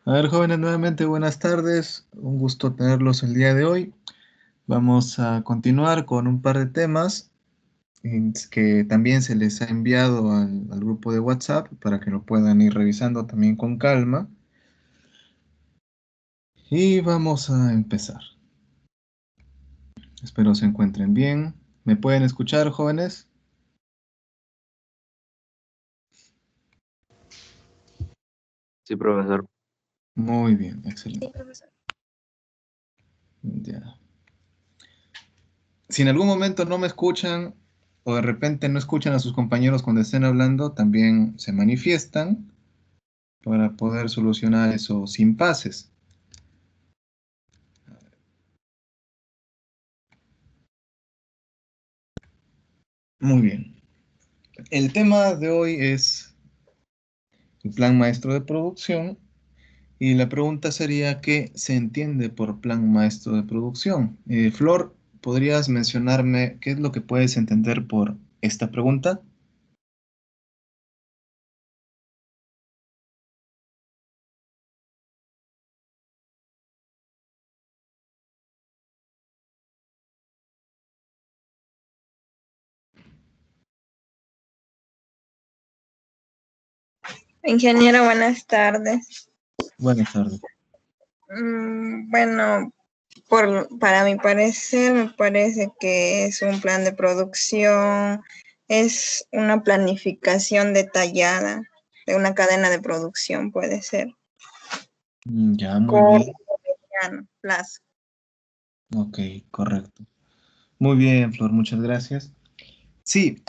A ver, jóvenes, nuevamente buenas tardes. Un gusto tenerlos el día de hoy. Vamos a continuar con un par de temas que también se les ha enviado al grupo de WhatsApp para que lo puedan ir revisando también con calma. Y vamos a empezar. Espero se encuentren bien. ¿Me pueden escuchar, jóvenes? Sí, profesor. Muy bien, Sí, excelente. profesor. Ya. Si en algún momento no me escuchan o de repente no escuchan a sus compañeros cuando estén hablando, también se manifiestan para poder solucionar esos impases. Muy bien. El tema de hoy es el plan maestro de producción y la pregunta sería, ¿qué se entiende por plan maestro de producción? Flor, ¿podrías mencionarme qué es lo que puedes entender por esta pregunta? Ingeniero, buenas tardes. Buenas tardes. Bueno, para mi parecer, me parece que es un plan de producción, es una planificación detallada de una cadena de producción, puede ser, Ya, muy corto, bien. mediano plazo. Ok, correcto. Muy bien, Flor, muchas gracias. Sí,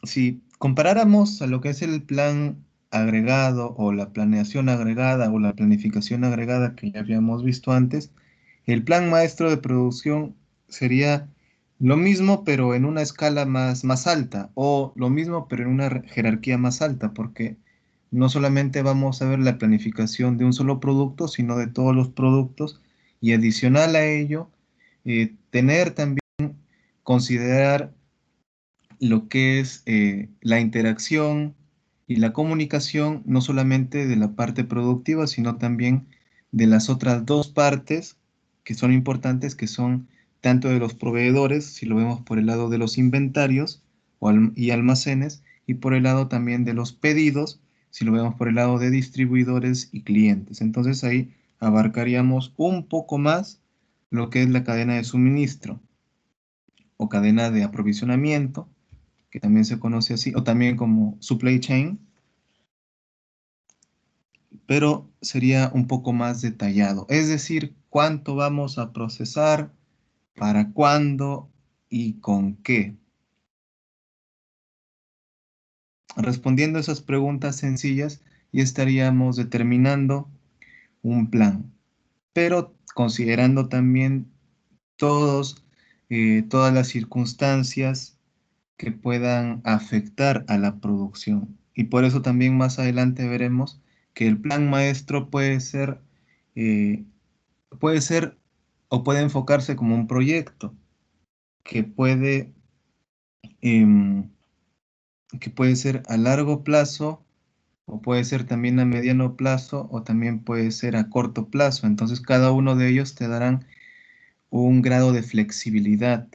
si comparáramos a lo que es el plan agregado o la planeación agregada o la planificación agregada que ya habíamos visto antes, el plan maestro de producción sería lo mismo pero en una escala más alta o lo mismo pero en una jerarquía más alta, porque no solamente vamos a ver la planificación de un solo producto, sino de todos los productos y adicional a ello, tener también, considerar lo que es la interacción y la comunicación, no solamente de la parte productiva, sino también de las otras dos partes que son importantes, que son tanto de los proveedores, si lo vemos por el lado de los inventarios y almacenes, y por el lado también de los pedidos, si lo vemos por el lado de distribuidores y clientes. Entonces ahí abarcaríamos un poco más lo que es la cadena de suministro o cadena de aprovisionamiento, que también se conoce así, o también como supply chain, pero sería un poco más detallado. Es decir, cuánto vamos a procesar, para cuándo y con qué. Respondiendo a esas preguntas sencillas, ya estaríamos determinando un plan, pero considerando también todos, todas las circunstancias que puedan afectar a la producción. Y por eso también más adelante veremos que el plan maestro eh, puede ser o puede enfocarse como un proyecto que em, que puede ser a largo plazo o puede ser también a mediano plazo o también puede ser a corto plazo. Entonces cada uno de ellos te darán un grado de flexibilidad,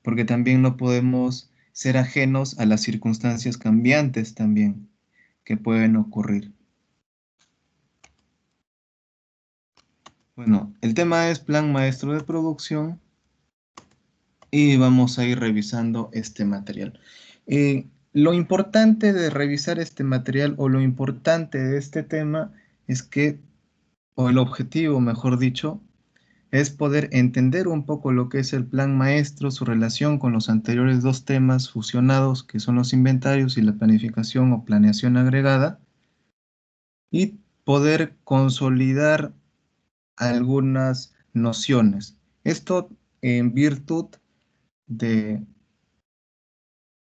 porque también no podemos ser ajenos a las circunstancias cambiantes también que pueden ocurrir. Bueno, el tema es plan maestro de producción y vamos a ir revisando este material. Lo importante de revisar este material o lo importante de este tema es que, o el objetivo, mejor dicho, es poder entender un poco lo que es el plan maestro, su relación con los anteriores dos temas fusionados, que son los inventarios y la planificación o planeación agregada, y poder consolidar algunas nociones. Esto en virtud de,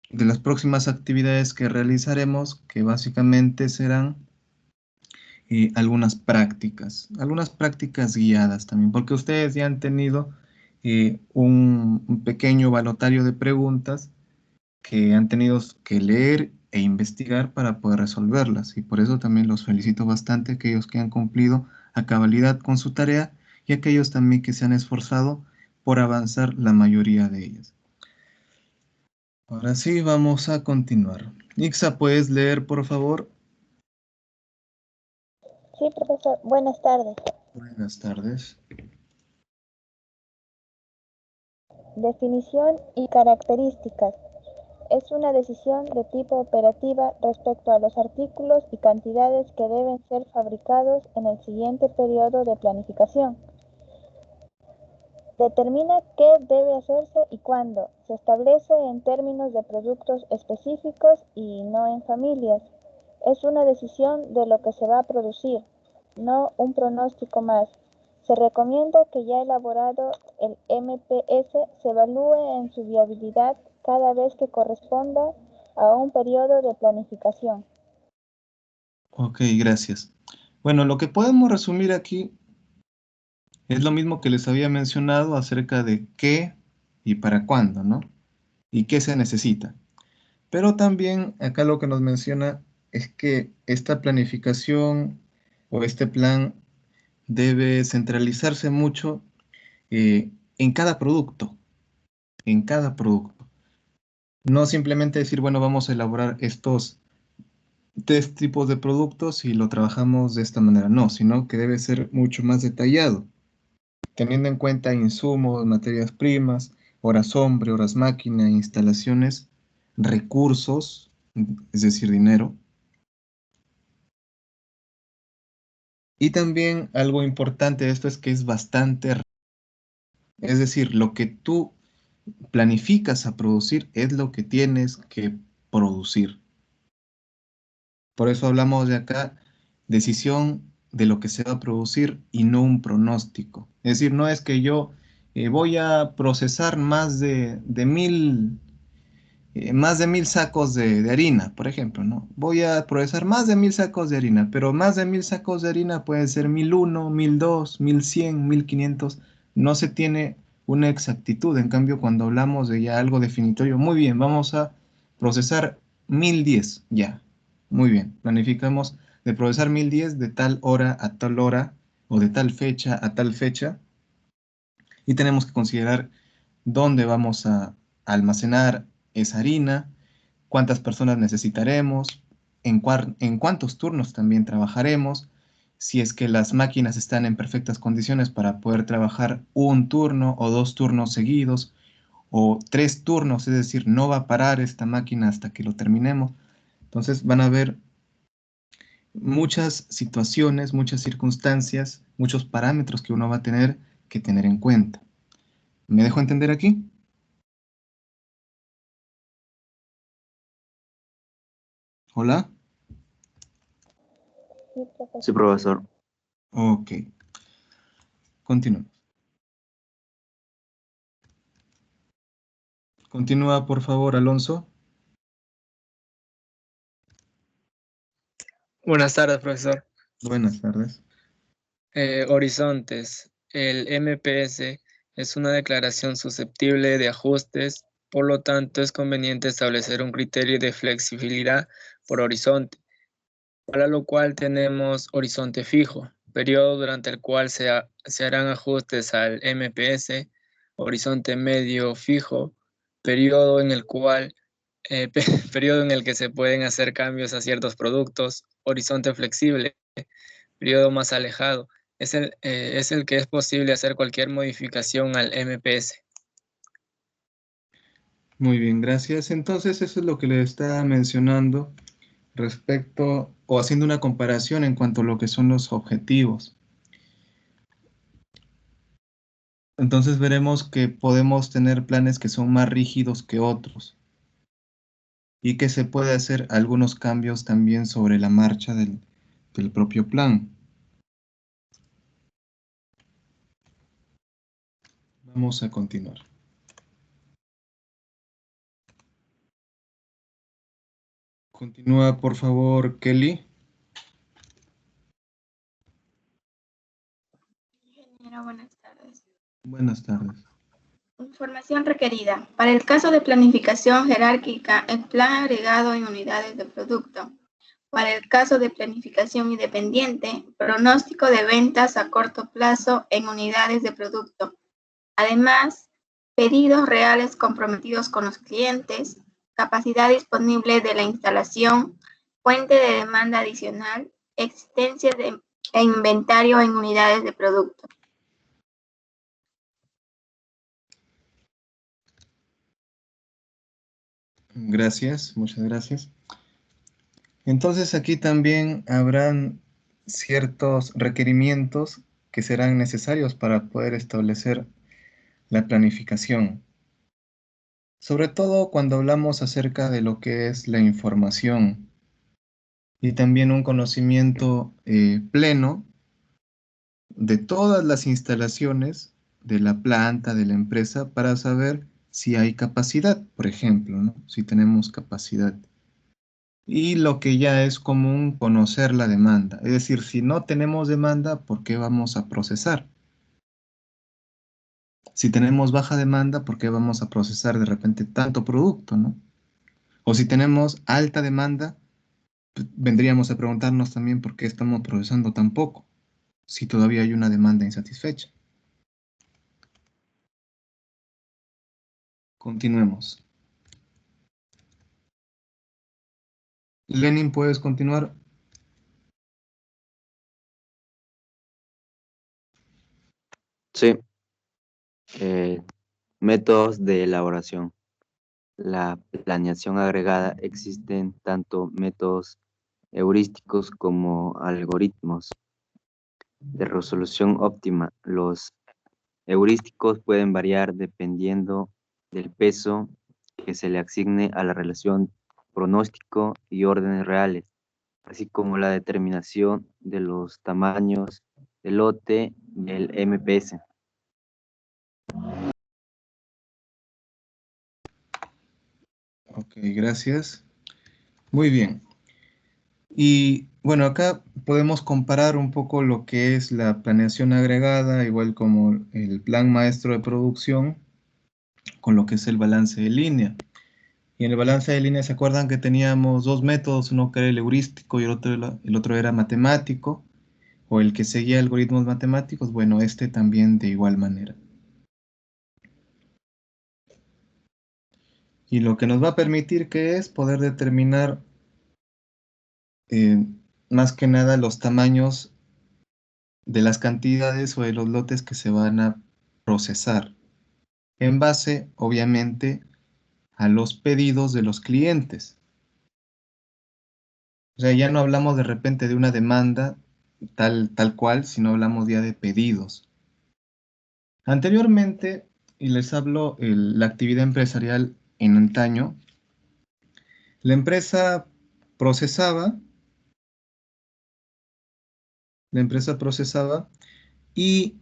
de las próximas actividades que realizaremos, que básicamente serán algunas prácticas guiadas también, porque ustedes ya han tenido un pequeño balotario de preguntas que han tenido que leer e investigar para poder resolverlas. Y por eso también los felicito bastante a aquellos que han cumplido a cabalidad con su tarea y aquellos también que se han esforzado por avanzar la mayoría de ellas. Ahora sí, vamos a continuar. Ixa, ¿puedes leer, por favor? Sí, profesor. Buenas tardes. Buenas tardes. Definición y características. Es una decisión de tipo operativa respecto a los artículos y cantidades que deben ser fabricados en el siguiente periodo de planificación. Determina qué debe hacerse y cuándo. Se establece en términos de productos específicos y no en familias. Es una decisión de lo que se va a producir, no un pronóstico más. Se recomienda que ya elaborado el MPS se evalúe en su viabilidad cada vez que corresponda a un periodo de planificación. Ok, gracias. Bueno, lo que podemos resumir aquí es lo mismo que les había mencionado acerca de qué y para cuándo, ¿no? Y qué se necesita. Pero también acá lo que nos menciona es que esta planificación o este plan debe centralizarse mucho en cada producto, en cada producto. No simplemente decir, bueno, vamos a elaborar estos tres tipos de productos y lo trabajamos de esta manera. No, sino que debe ser mucho más detallado, teniendo en cuenta insumos, materias primas, horas hombre, horas máquina, instalaciones, recursos, es decir, dinero. Y también algo importante de esto es que es bastante, es decir, lo que tú planificas a producir es lo que tienes que producir. Por eso hablamos de acá, decisión de lo que se va a producir y no un pronóstico. Es decir, no es que yo voy a procesar más de 1000 sacos de harina, por ejemplo, ¿no? Voy a procesar más de 1000 sacos de harina, pero más de 1000 sacos de harina puede ser 1001, 1002, 1100, 1500. No se tiene una exactitud. En cambio, cuando hablamos de ya algo definitorio, muy bien, vamos a procesar 1010, ya. Muy bien, planificamos de procesar 1010 de tal hora a tal hora o de tal fecha a tal fecha y tenemos que considerar dónde vamos a almacenar esa harina, cuántas personas necesitaremos, en cuántos turnos también trabajaremos, si es que las máquinas están en perfectas condiciones para poder trabajar un turno o dos turnos seguidos o tres turnos, es decir, no va a parar esta máquina hasta que lo terminemos. Entonces van a haber muchas situaciones, muchas circunstancias, muchos parámetros que uno va a tener que tener en cuenta. ¿Me dejo entender aquí? Hola. Sí, Sí, profesor. profesor. Ok. Continuamos. Continúa, por favor, Alonso. Buenas tardes, profesor. Buenas tardes. Horizontes. El MPS es una declaración susceptible de ajustes, por lo tanto es conveniente establecer un criterio de flexibilidad por horizonte, para lo cual tenemos horizonte fijo, periodo durante el cual se harán ajustes al MPS, horizonte medio fijo, periodo en el cual periodo en el que se pueden hacer cambios a ciertos productos, horizonte flexible, periodo más alejado. Es el que es posible hacer cualquier modificación al MPS. Muy bien, gracias. Entonces, eso es lo que le estaba mencionando respecto o haciendo una comparación en cuanto a lo que son los objetivos. Entonces veremos que podemos tener planes que son más rígidos que otros y que se puede hacer algunos cambios también sobre la marcha del propio plan. Vamos a continuar. Continúa, por favor, Kelly. Ingeniero, buenas tardes. Buenas tardes. Información requerida. Para el caso de planificación jerárquica, el plan agregado en unidades de producto. Para el caso de planificación independiente, pronóstico de ventas a corto plazo en unidades de producto. Además, pedidos reales comprometidos con los clientes, capacidad disponible de la instalación, fuente de demanda adicional, existencia de inventario en unidades de producto. Gracias, muchas gracias. Entonces aquí también habrán ciertos requerimientos que serán necesarios para poder establecer la planificación. Sobre todo cuando hablamos acerca de lo que es la información y también un conocimiento pleno de todas las instalaciones de la planta, de la empresa, para saber si hay capacidad, por ejemplo, ¿no? Si tenemos capacidad. Y lo que ya es común, conocer la demanda. Es decir, si no tenemos demanda, ¿por qué vamos a procesar? Si tenemos baja demanda, ¿por qué vamos a procesar de repente tanto producto, ¿no? O si tenemos alta demanda, pues, vendríamos a preguntarnos también por qué estamos procesando tan poco, si todavía hay una demanda insatisfecha. Continuemos. Lenin, ¿puedes continuar? Sí. Métodos de elaboración. La planeación agregada existen tanto métodos heurísticos como algoritmos de resolución óptima. Los heurísticos pueden variar dependiendo del peso que se le asigne a la relación pronóstico y órdenes reales, así como la determinación de los tamaños del lote y el MPS. Ok, gracias. Muy bien. Y bueno, acá podemos comparar un poco lo que es la planeación agregada, igual como el plan maestro de producción, con lo que es el balance de línea. Y en el balance de línea, ¿se acuerdan que teníamos dos métodos? Uno que era el heurístico y el otro era matemático, o el que seguía algoritmos matemáticos. Bueno, este también de igual manera. Y lo que nos va a permitir que es poder determinar eh, más que nada los tamaños de las cantidades o de los lotes que se van a procesar, en base, obviamente, a los pedidos de los clientes. O sea, ya no hablamos de repente de una demanda tal cual, sino hablamos ya de pedidos. Anteriormente, y les hablo la actividad empresarial en antaño, la empresa procesaba, la empresa procesaba y,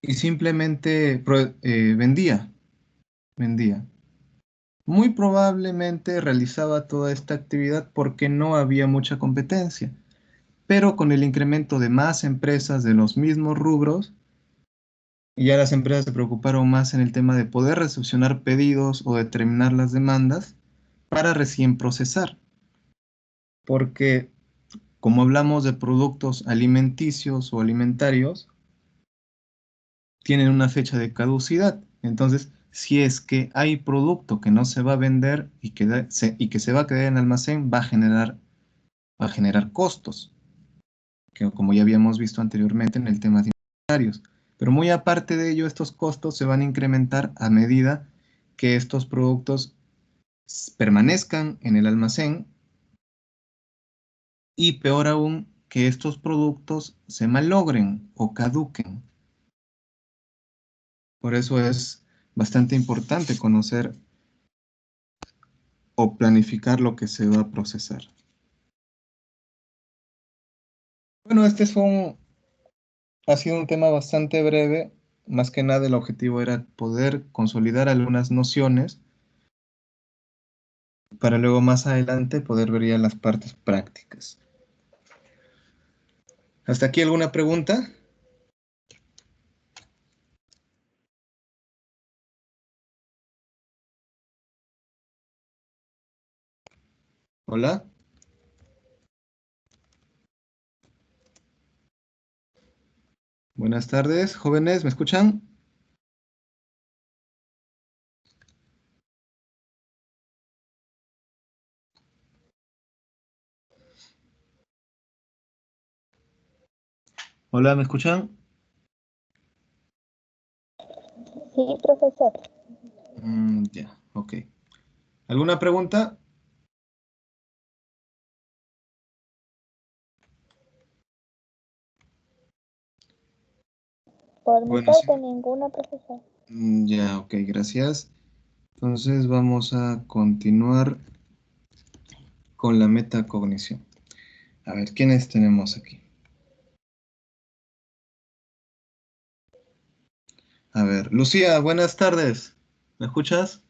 y simplemente vendía. Muy probablemente realizaba toda esta actividad porque no había mucha competencia, pero con el incremento de más empresas de los mismos rubros, ya las empresas se preocuparon más en el tema de poder recepcionar pedidos o determinar las demandas para recién procesar, porque como hablamos de productos alimenticios o alimentarios, tienen una fecha de caducidad. Entonces, si es que hay producto que no se va a vender y que se va a quedar en almacén, va a generar costos, que como ya habíamos visto anteriormente en el tema de inventarios. Pero muy aparte de ello, estos costos se van a incrementar a medida que estos productos permanezcan en el almacén y peor aún, que estos productos se malogren o caduquen. Por eso es bastante importante conocer o planificar lo que se va a procesar. Bueno, ha sido un tema bastante breve. Más que nada el objetivo era poder consolidar algunas nociones para luego más adelante poder ver ya las partes prácticas. ¿Hasta aquí alguna pregunta? Hola. Buenas tardes, jóvenes, ¿me escuchan? Hola, ¿me escuchan? Sí, profesor. Ya, ok. ¿Alguna pregunta? Por mi Bueno, sí. parte, ninguna, profesor. Ya, ok, gracias. Entonces vamos a continuar con la metacognición. A ver, ¿quiénes tenemos aquí? A ver, Lucía, buenas tardes. ¿Me escuchas?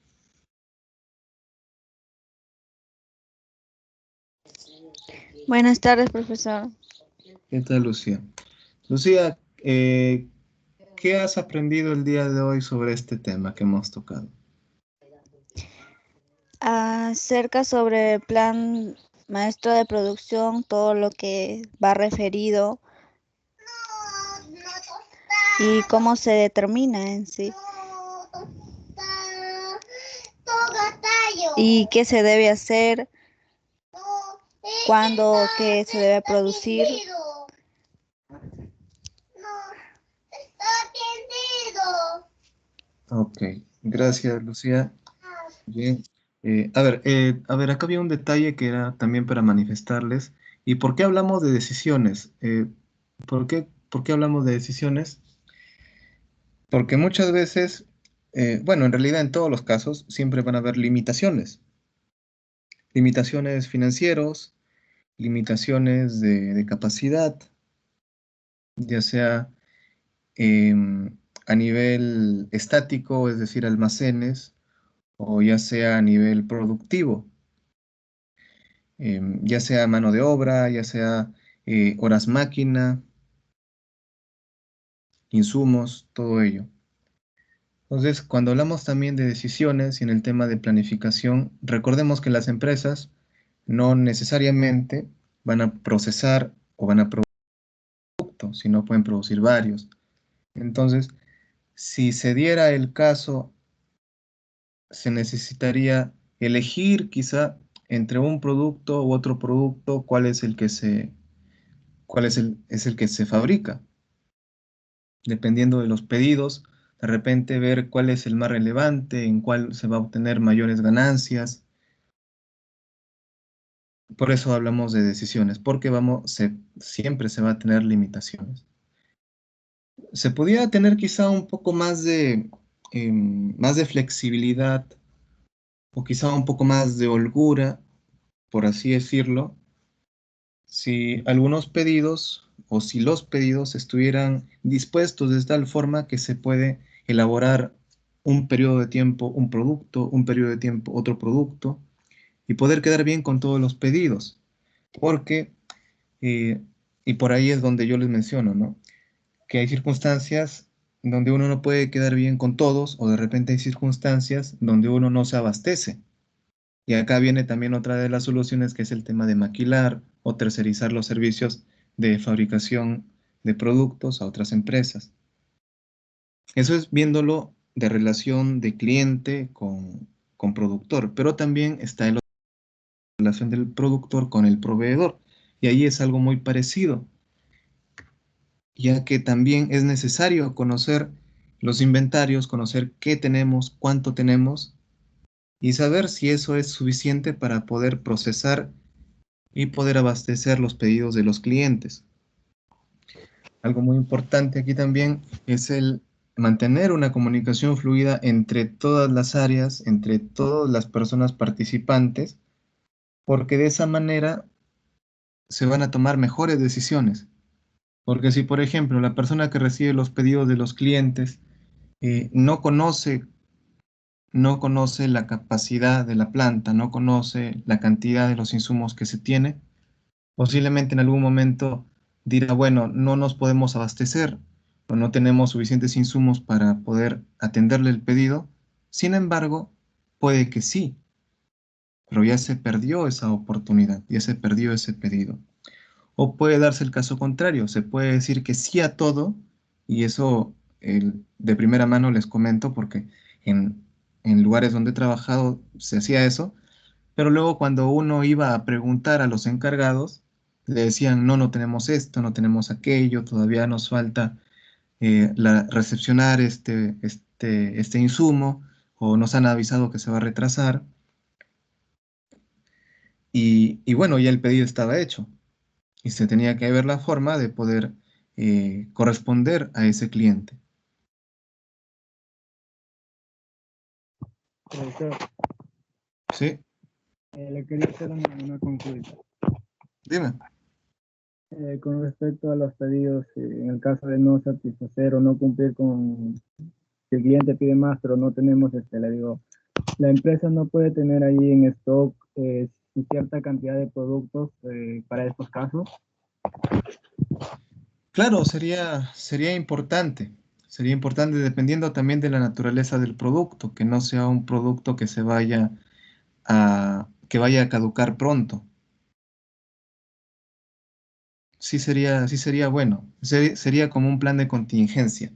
Buenas tardes, profesor. ¿Qué tal, Lucía? Lucía, ¿qué has aprendido el día de hoy sobre este tema que hemos tocado? Acerca sobre el plan maestro de producción, todo lo que va referido y cómo se determina en sí. Y qué se debe hacer, cuándo, qué se debe producir. Ok, gracias, Lucía. Bien. A ver, acá había un detalle que era también para manifestarles. ¿Y por qué hablamos de decisiones? ¿Por qué hablamos de decisiones? Porque muchas veces, bueno, en realidad en todos los casos siempre van a haber limitaciones. Limitaciones financieros, limitaciones de capacidad, ya sea a nivel estático, es decir, almacenes, o ya sea a nivel productivo, ya sea mano de obra, ya sea horas máquina, insumos, todo ello. Entonces, cuando hablamos también de decisiones y en el tema de planificación, recordemos que las empresas no necesariamente van a procesar o van a producir productos, sino pueden producir varios. Entonces, si se diera el caso, se necesitaría elegir quizá entre un producto u otro producto, cuál es el que se fabrica. Dependiendo de los pedidos, de repente ver cuál es el más relevante, en cuál se va a obtener mayores ganancias. Por eso hablamos de decisiones, porque siempre se va a tener limitaciones. Se pudiera tener quizá un poco más de flexibilidad o quizá un poco más de holgura, por así decirlo, si algunos pedidos o si los pedidos estuvieran dispuestos de tal forma que se puede elaborar un periodo de tiempo un producto, un periodo de tiempo otro producto y poder quedar bien con todos los pedidos. Porque, eh, y por ahí es donde yo les menciono, ¿no? Que hay circunstancias donde uno no puede quedar bien con todos o de repente hay circunstancias donde uno no se abastece. Y acá viene también otra de las soluciones que es el tema de maquilar o tercerizar los servicios de fabricación de productos a otras empresas. Eso es viéndolo de relación de cliente con productor, pero también está la relación del productor con el proveedor. Y ahí es algo muy parecido, ya que también es necesario conocer los inventarios, conocer qué tenemos, cuánto tenemos y saber si eso es suficiente para poder procesar y poder abastecer los pedidos de los clientes. Algo muy importante aquí también es el mantener una comunicación fluida entre todas las áreas, entre todas las personas participantes, porque de esa manera se van a tomar mejores decisiones. Porque si, por ejemplo, la persona que recibe los pedidos de los clientes no conoce la capacidad de la planta, no conoce la cantidad de los insumos que se tiene, posiblemente en algún momento dirá, bueno, no nos podemos abastecer o no tenemos suficientes insumos para poder atenderle el pedido. Sin embargo, puede que sí, pero ya se perdió esa oportunidad, ya se perdió ese pedido. O puede darse el caso contrario, se puede decir que sí a todo, y eso de primera mano les comento porque en lugares donde he trabajado se hacía eso, pero luego cuando uno iba a preguntar a los encargados, le decían, no, no tenemos esto, no tenemos aquello, todavía nos falta recepcionar este insumo, o nos han avisado que se va a retrasar, y bueno, ya el pedido estaba hecho, y se tenía que ver la forma de poder corresponder a ese cliente. Profesor, ¿Sí? le quería hacer una consulta. Dime. Con respecto a los pedidos, en el caso de no satisfacer o no cumplir con, si el cliente pide más, pero no tenemos, le digo, la empresa no puede tener ahí en stock cierta cantidad de productos para estos casos. Claro, sería importante. Sería importante dependiendo también de la naturaleza del producto, que no sea un producto que que vaya a caducar pronto. Sí sería bueno. Sería como un plan de contingencia.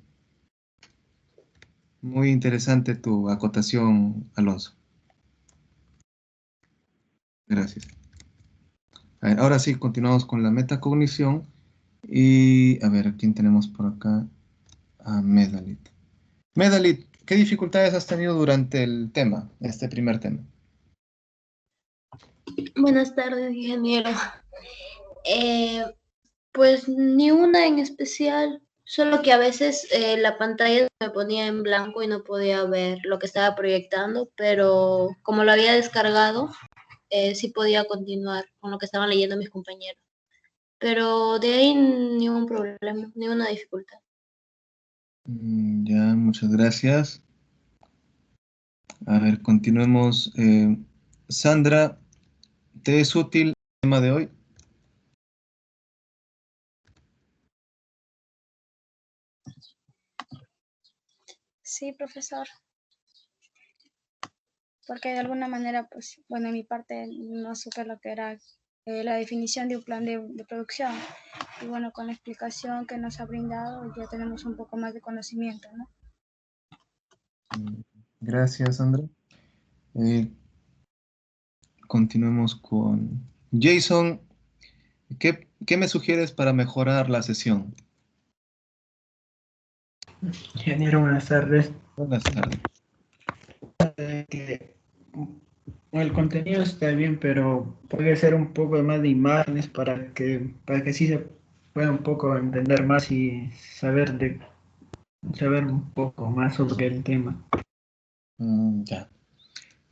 Muy interesante tu acotación, Alonso. Gracias. A ver, ahora sí, continuamos con la metacognición. Y a ver, ¿a quién tenemos por acá? A Medalit. Medalit, ¿qué dificultades has tenido durante el tema, este primer tema? Buenas tardes, ingeniero. Eh, pues ni una en especial, solo que a veces la pantalla me ponía en blanco y no podía ver lo que estaba proyectando, pero como lo había descargado, sí podía continuar con lo que estaban leyendo mis compañeros. Pero de ahí ni un problema, ni una dificultad. Ya, muchas gracias. A ver, continuemos. Sandra, ¿te es útil el tema de hoy? Sí, profesor, porque de alguna manera, pues, bueno, en mi parte no supe lo que era la definición de un plan de producción. Y bueno, con la explicación que nos ha brindado, ya tenemos un poco más de conocimiento, ¿no? Gracias, Sandra. Eh, Continuemos con Jason. ¿Qué me sugieres para mejorar la sesión? Ingeniero, buenas tardes. Buenas tardes. Que el contenido está bien, pero puede ser un poco más de imágenes para que sí se pueda un poco entender más y saber un poco más sobre el tema. Ya.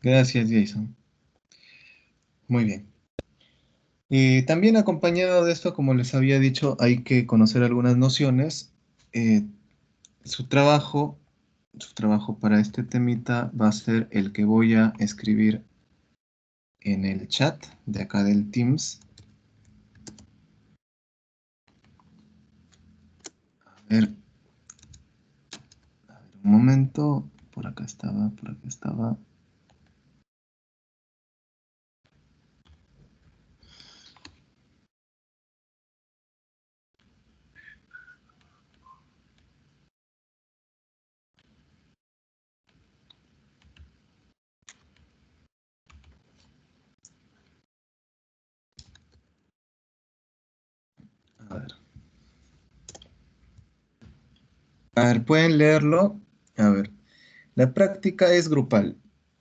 Gracias, Jason. Muy bien. También acompañado de esto, como les había dicho, hay que conocer algunas nociones. Eh, su trabajo, su trabajo para este temita va a ser el que voy a escribir en el chat de acá del Teams. A ver, un momento. Por acá estaba, por acá estaba. A ver. A ver, ¿pueden leerlo? A ver. La práctica es grupal.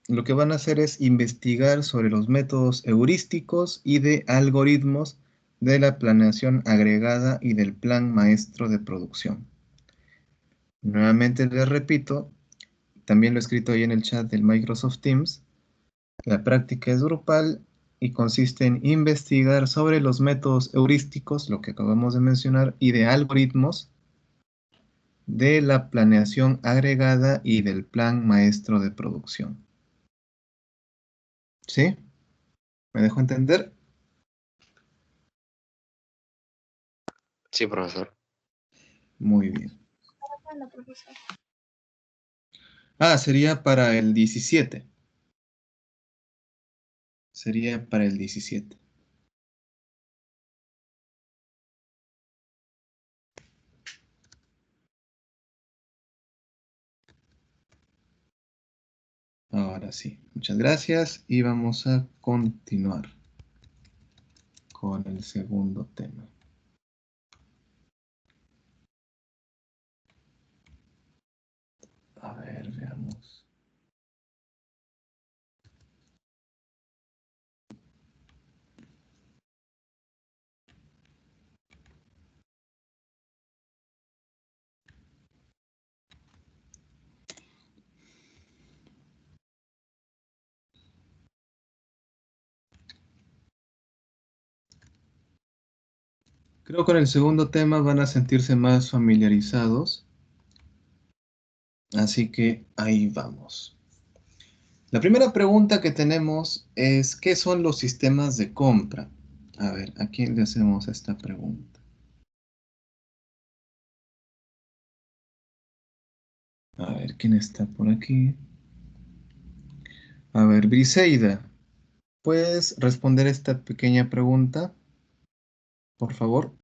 Lo que van a hacer es investigar sobre los métodos heurísticos y de algoritmos de la planeación agregada y del plan maestro de producción. Nuevamente les repito, también lo he escrito ahí en el chat del Microsoft Teams. La práctica es grupal y consiste en investigar sobre los métodos heurísticos, lo que acabamos de mencionar, y de algoritmos de la planeación agregada y del plan maestro de producción. ¿Sí? ¿Me dejo entender? Sí, profesor. Muy bien. Bueno, profesor. Sería para el 17. Sería para el 17. Ahora sí, muchas gracias y vamos a continuar con el segundo tema. A ver, veamos. Creo que con el segundo tema van a sentirse más familiarizados. Así que ahí vamos. La primera pregunta que tenemos es, ¿qué son los sistemas de compra? A ver, ¿a quién le hacemos esta pregunta? A ver, ¿quién está por aquí? A ver, Briseida, ¿puedes responder esta pequeña pregunta, por favor?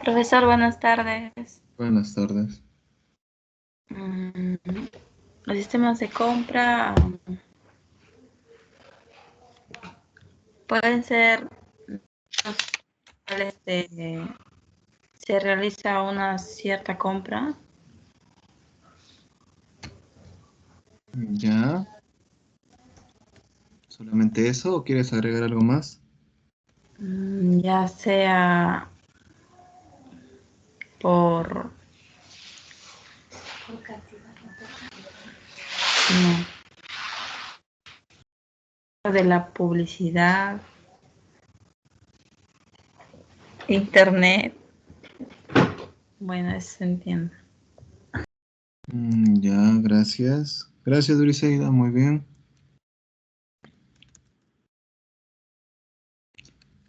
Profesor, buenas tardes. Buenas tardes. Los sistemas de compra pueden ser los cuales se realiza una cierta compra. ¿Ya? ¿Solamente eso o quieres agregar algo más? Ya sea por de la publicidad, internet. Bueno, eso se entiende. Ya, gracias. Gracias, Briseida, muy bien.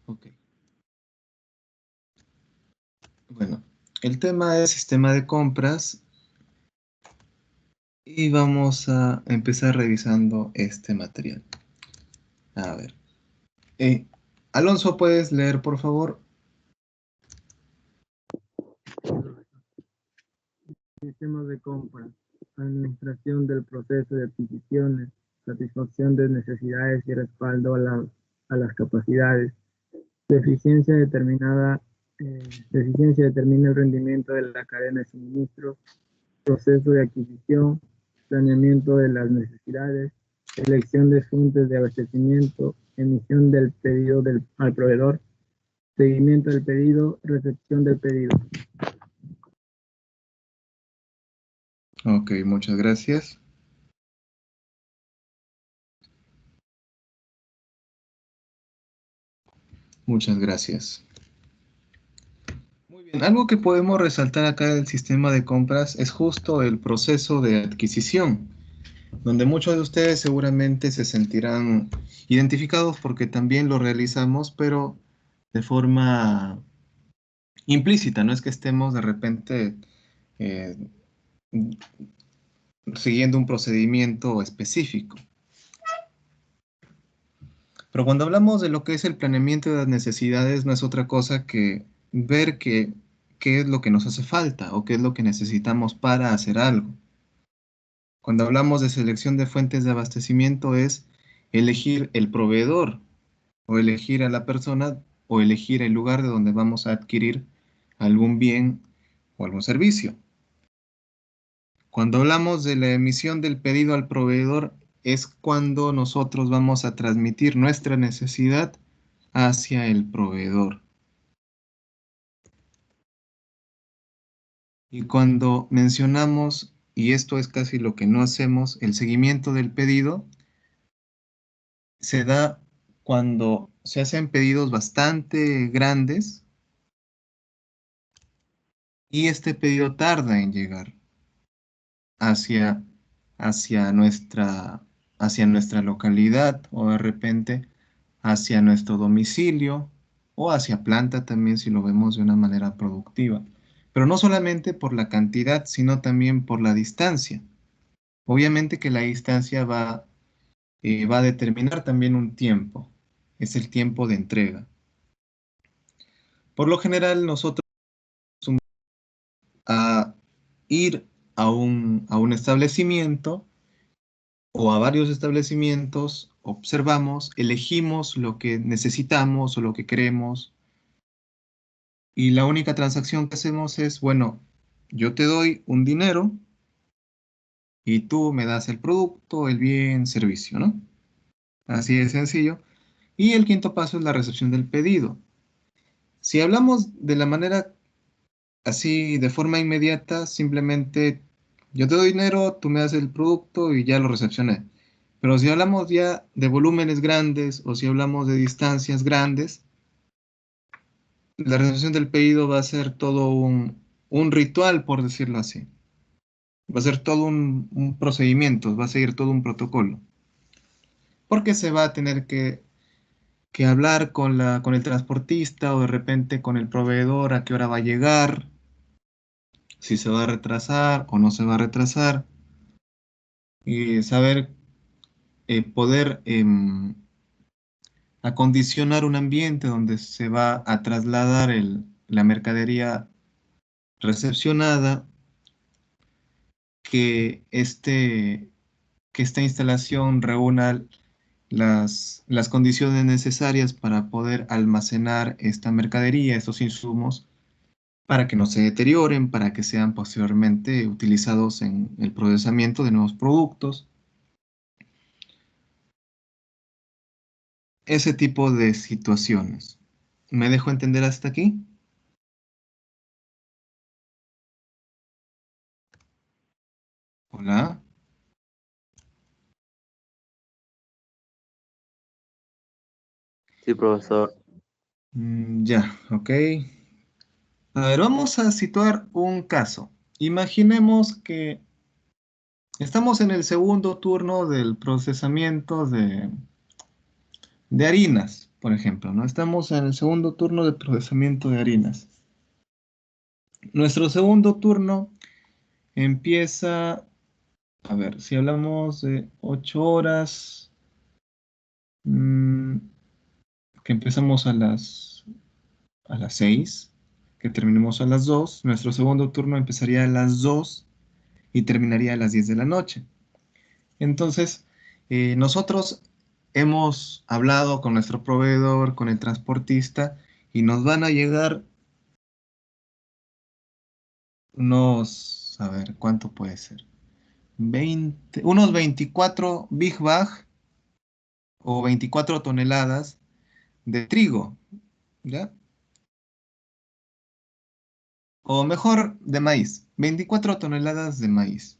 Ok. Bueno, el tema es sistema de compras y vamos a empezar revisando este material. A ver. Alonso, ¿puedes leer, por favor? Sistemas de compra, administración del proceso de adquisiciones, satisfacción de necesidades y respaldo a las capacidades. Deficiencia determina el rendimiento de la cadena de suministro, proceso de adquisición, planeamiento de las necesidades, elección de fuentes de abastecimiento, emisión del pedido al proveedor, seguimiento del pedido, recepción del pedido. Ok, muchas gracias. Muchas gracias. Muy bien, algo que podemos resaltar acá del sistema de compras es justo el proceso de adquisición, donde muchos de ustedes seguramente se sentirán identificados porque también lo realizamos, pero de forma implícita, no es que estemos de repente eh, siguiendo un procedimiento específico. Pero cuando hablamos de lo que es el planeamiento de las necesidades, no es otra cosa que ver qué es lo que nos hace falta o qué es lo que necesitamos para hacer algo. Cuando hablamos de selección de fuentes de abastecimiento es elegir el proveedor o elegir a la persona o elegir el lugar de donde vamos a adquirir algún bien o algún servicio. Cuando hablamos de la emisión del pedido al proveedor es cuando nosotros vamos a transmitir nuestra necesidad hacia el proveedor. Y cuando mencionamos, y esto es casi lo que no hacemos, el seguimiento del pedido, se da cuando se hacen pedidos bastante grandes y este pedido tarda en llegar hacia, hacia nuestra localidad o de repente hacia nuestro domicilio o hacia planta también si lo vemos de una manera productiva. pero no solamente por la cantidad, sino también por la distancia. Obviamente que la distancia va a determinar también un tiempo, es el tiempo de entrega. Por lo general, nosotros a ir a un establecimiento o a varios establecimientos, observamos, elegimos lo que necesitamos o lo que queremos, y la única transacción que hacemos es, bueno, yo te doy un dinero y tú me das el producto, el bien, servicio, ¿no? Así de sencillo. Y el quinto paso es la recepción del pedido. Si hablamos de la manera así, de forma inmediata, simplemente yo te doy dinero, tú me das el producto y ya lo recepcioné. Pero si hablamos ya de volúmenes grandes o si hablamos de distancias grandes, la recepción del pedido va a ser todo un ritual, por decirlo así. Va a ser todo un procedimiento, va a seguir todo un protocolo. Porque se va a tener que hablar con el transportista o de repente con el proveedor a qué hora va a llegar, si se va a retrasar o no se va a retrasar, y saber poder acondicionar un ambiente donde se va a trasladar la mercadería recepcionada, que, que esta instalación reúna las condiciones necesarias para poder almacenar esta mercadería, estos insumos, para que no se deterioren, para que sean posteriormente utilizados en el procesamiento de nuevos productos. Ese tipo de situaciones. ¿Me dejo entender hasta aquí? Hola. Sí, profesor. Ya, ok. A ver, vamos a situar un caso. Imaginemos que estamos en el segundo turno del procesamiento de harinas, por ejemplo, ¿no? Estamos en el segundo turno de procesamiento de harinas. Nuestro segundo turno empieza, a ver, si hablamos de 8 horas, que empezamos a las 6, que terminemos a las 2, nuestro segundo turno empezaría a las 2 y terminaría a las 10 de la noche. Entonces, nosotros hemos hablado con nuestro proveedor, con el transportista, y nos van a llegar unos, a ver, ¿cuánto puede ser? Unos 24 Big Bag o 24 toneladas de trigo, ¿ya? O mejor, de maíz, 24 toneladas de maíz.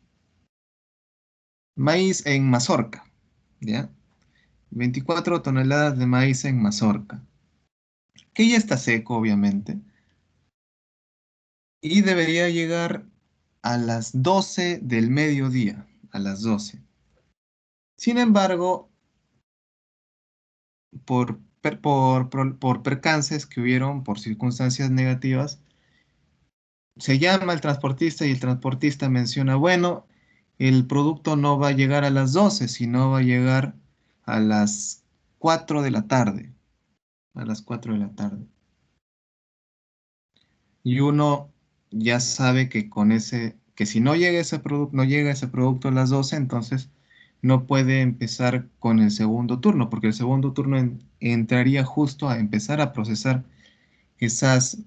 Maíz en mazorca, ¿ya? 24 toneladas de maíz en mazorca, que ya está seco, obviamente, y debería llegar a las 12 del mediodía, a las 12. Sin embargo, por percances que hubieron, por circunstancias negativas, se llama al transportista y el transportista menciona, bueno, el producto no va a llegar a las 12, sino va a llegar a las 4 de la tarde, a las 4 de la tarde. Y uno ya sabe que con que si no llega ese producto, no llega ese producto a las 12, entonces no puede empezar con el segundo turno, porque el segundo turno entraría justo a empezar a procesar ese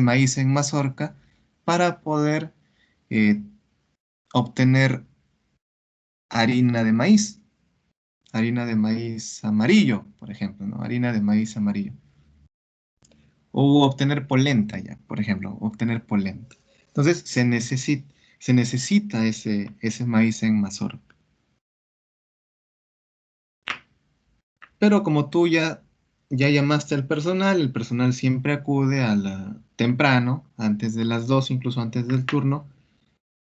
maíz en mazorca para poder eh, obtener harina de maíz amarillo, por ejemplo, ¿no? Harina de maíz amarillo. O obtener polenta ya, por ejemplo, obtener polenta. Entonces se necesita ese maíz en mazorca. Pero como tú ya llamaste al personal, el personal siempre acude temprano, antes de las 2, incluso antes del turno,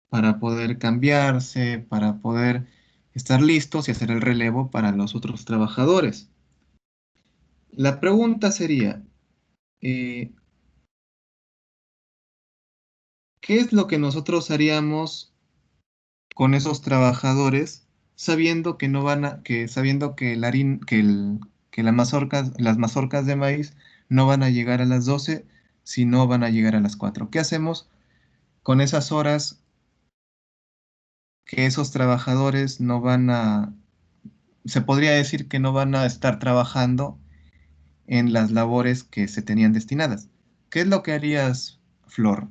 para poder cambiarse, para poder estar listos y hacer el relevo para los otros trabajadores. La pregunta sería, eh, ¿qué es lo que nosotros haríamos con esos trabajadores sabiendo que no van a, que sabiendo que que las mazorcas de maíz no van a llegar a las 12, sino van a llegar a las 4? ¿Qué hacemos con esas horas que esos trabajadores no van a, se podría decir que no van a estar trabajando en las labores que se tenían destinadas? ¿Qué es lo que harías, Flor?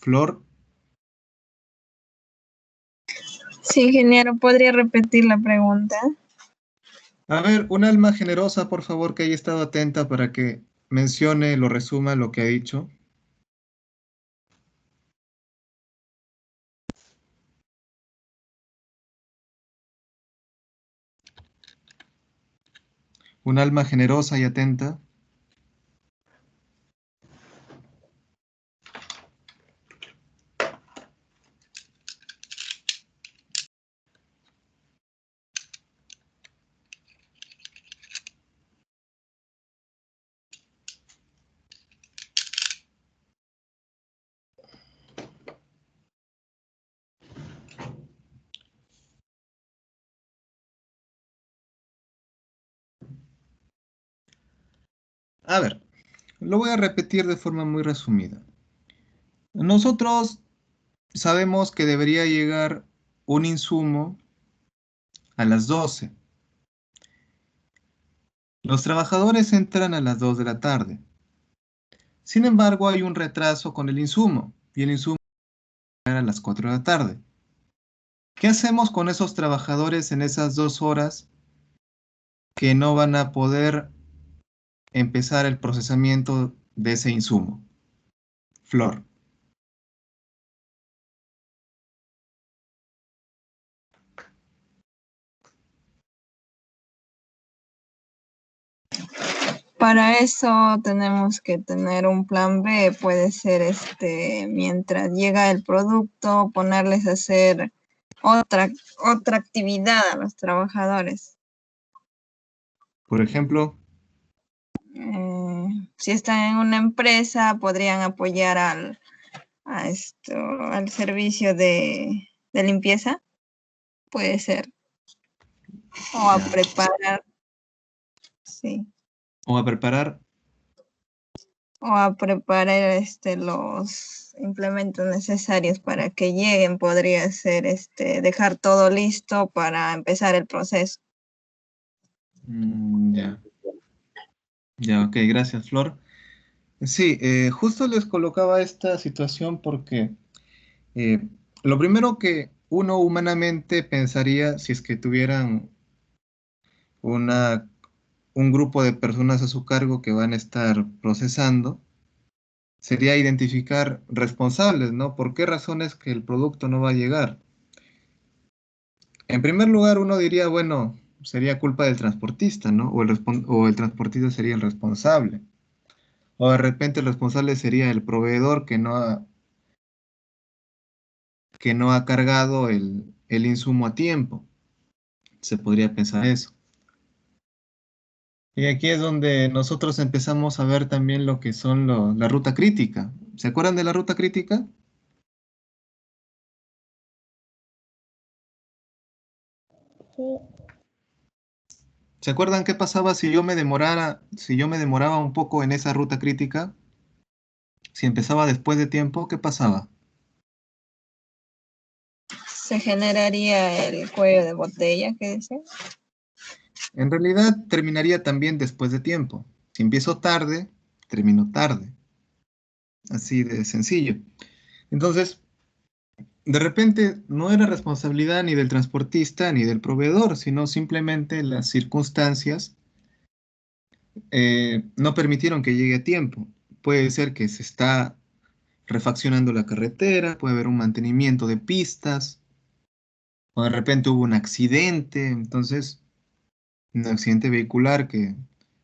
Flor, Sí, ingeniero, ¿podría repetir la pregunta? a ver, un alma generosa, por favor, que haya estado atenta para que mencione, lo resuma lo que ha dicho. Un alma generosa y atenta. A ver, lo voy a repetir de forma muy resumida. Nosotros sabemos que debería llegar un insumo a las 12. Los trabajadores entran a las 2 de la tarde. Sin embargo, hay un retraso con el insumo y el insumo llega a las 4 de la tarde. ¿Qué hacemos con esos trabajadores en esas 2 horas que no van a poder empezar el procesamiento de ese insumo? Flor. Para eso tenemos que tener un plan B, puede ser mientras llega el producto, ponerles a hacer otra actividad a los trabajadores. Por ejemplo, Si están en una empresa, podrían apoyar al servicio de limpieza, puede ser, o a ya. preparar, sí. O a preparar. O a preparar los implementos necesarios para que lleguen, podría ser dejar todo listo para empezar el proceso. Ya. Ya, ok, gracias, Flor. Sí, justo les colocaba esta situación porque eh, lo primero que uno humanamente pensaría si es que tuvieran una, un grupo de personas a su cargo que van a estar procesando, sería identificar responsables, ¿no? ¿Por qué razones que el producto no va a llegar? En primer lugar, uno diría, bueno, sería culpa del transportista, ¿no? O el transportista sería el responsable. O de repente el responsable sería el proveedor que no ha cargado el insumo a tiempo. Se podría pensar eso. Y aquí es donde nosotros empezamos a ver también lo que son la ruta crítica. ¿Se acuerdan de la ruta crítica? Sí, ¿Se acuerdan qué pasaba si yo me demoraba un poco en esa ruta crítica? Si empezaba después de tiempo, ¿qué pasaba? Se generaría el cuello de botella, que dice. En realidad terminaría también después de tiempo. Si empiezo tarde, termino tarde. Así de sencillo. Entonces, de repente no era responsabilidad ni del transportista ni del proveedor, sino simplemente las circunstancias no permitieron que llegue a tiempo. Puede ser que se está refaccionando la carretera, puede haber un mantenimiento de pistas, o de repente hubo un accidente, entonces un accidente vehicular que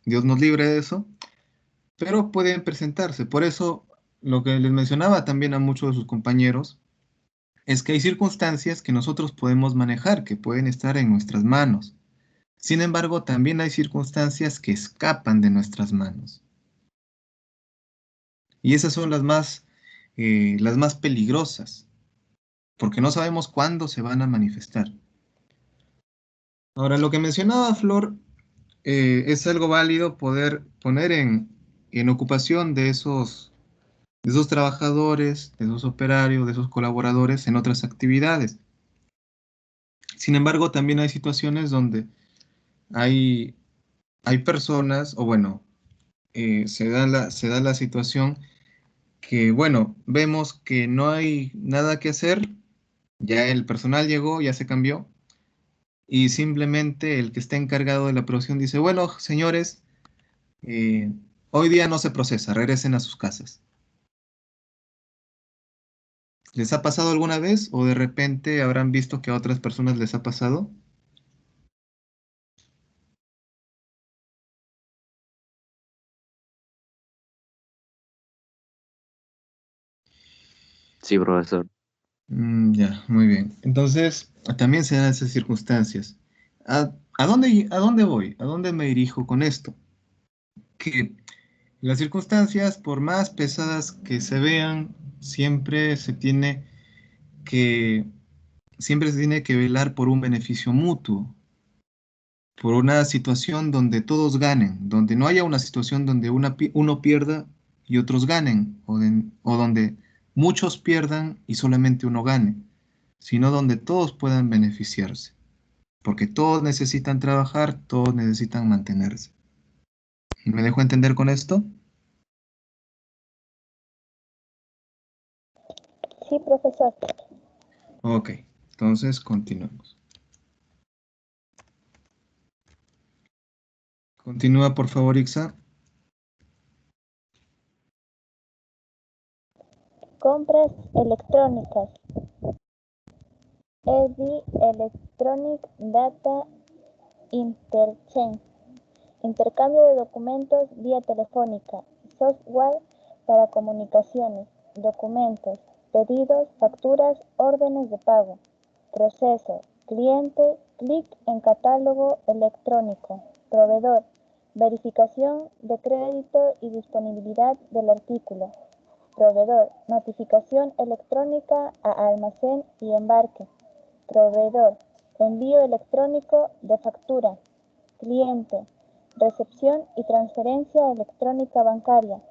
Dios nos libre de eso, pero pueden presentarse. Por eso, lo que les mencionaba también a muchos de sus compañeros, es que hay circunstancias que nosotros podemos manejar, que pueden estar en nuestras manos. Sin embargo, también hay circunstancias que escapan de nuestras manos. Y esas son las más peligrosas, porque no sabemos cuándo se van a manifestar. Ahora, lo que mencionaba Flor, es algo válido poder poner en ocupación de esos trabajadores, de esos operarios, de esos colaboradores en otras actividades. Sin embargo, también hay situaciones donde hay, hay personas, o bueno, se da la situación que, bueno, vemos que no hay nada que hacer, ya el personal llegó, ya se cambió, y simplemente el que está encargado de la producción dice, bueno, señores, eh, hoy día no se procesa, regresen a sus casas. ¿Les ha pasado alguna vez o de repente habrán visto que a otras personas les ha pasado? Sí, profesor. Ya, muy bien. Entonces, también se dan esas circunstancias. A dónde voy? ¿A dónde me dirijo con esto? Que las circunstancias, por más pesadas que se vean, que, siempre se tiene que velar por un beneficio mutuo, por una situación donde todos ganen, donde no haya una situación donde uno pierda y otros ganen, o donde muchos pierdan y solamente uno gane, sino donde todos puedan beneficiarse, porque todos necesitan trabajar, todos necesitan mantenerse. ¿Me dejo entender con esto? Sí, profesor. Ok, entonces continuamos. Continúa, por favor, Ixa. Compras electrónicas. EDI Electronic Data Interchange. Intercambio de documentos vía telefónica. Software para comunicaciones. Documentos. Pedidos, facturas, órdenes de pago. Proceso. Cliente. Clic en catálogo electrónico. Proveedor. Verificación de crédito y disponibilidad del artículo. Proveedor. Notificación electrónica a almacén y embarque. Proveedor. Envío electrónico de factura. Cliente. Recepción y transferencia electrónica bancaria.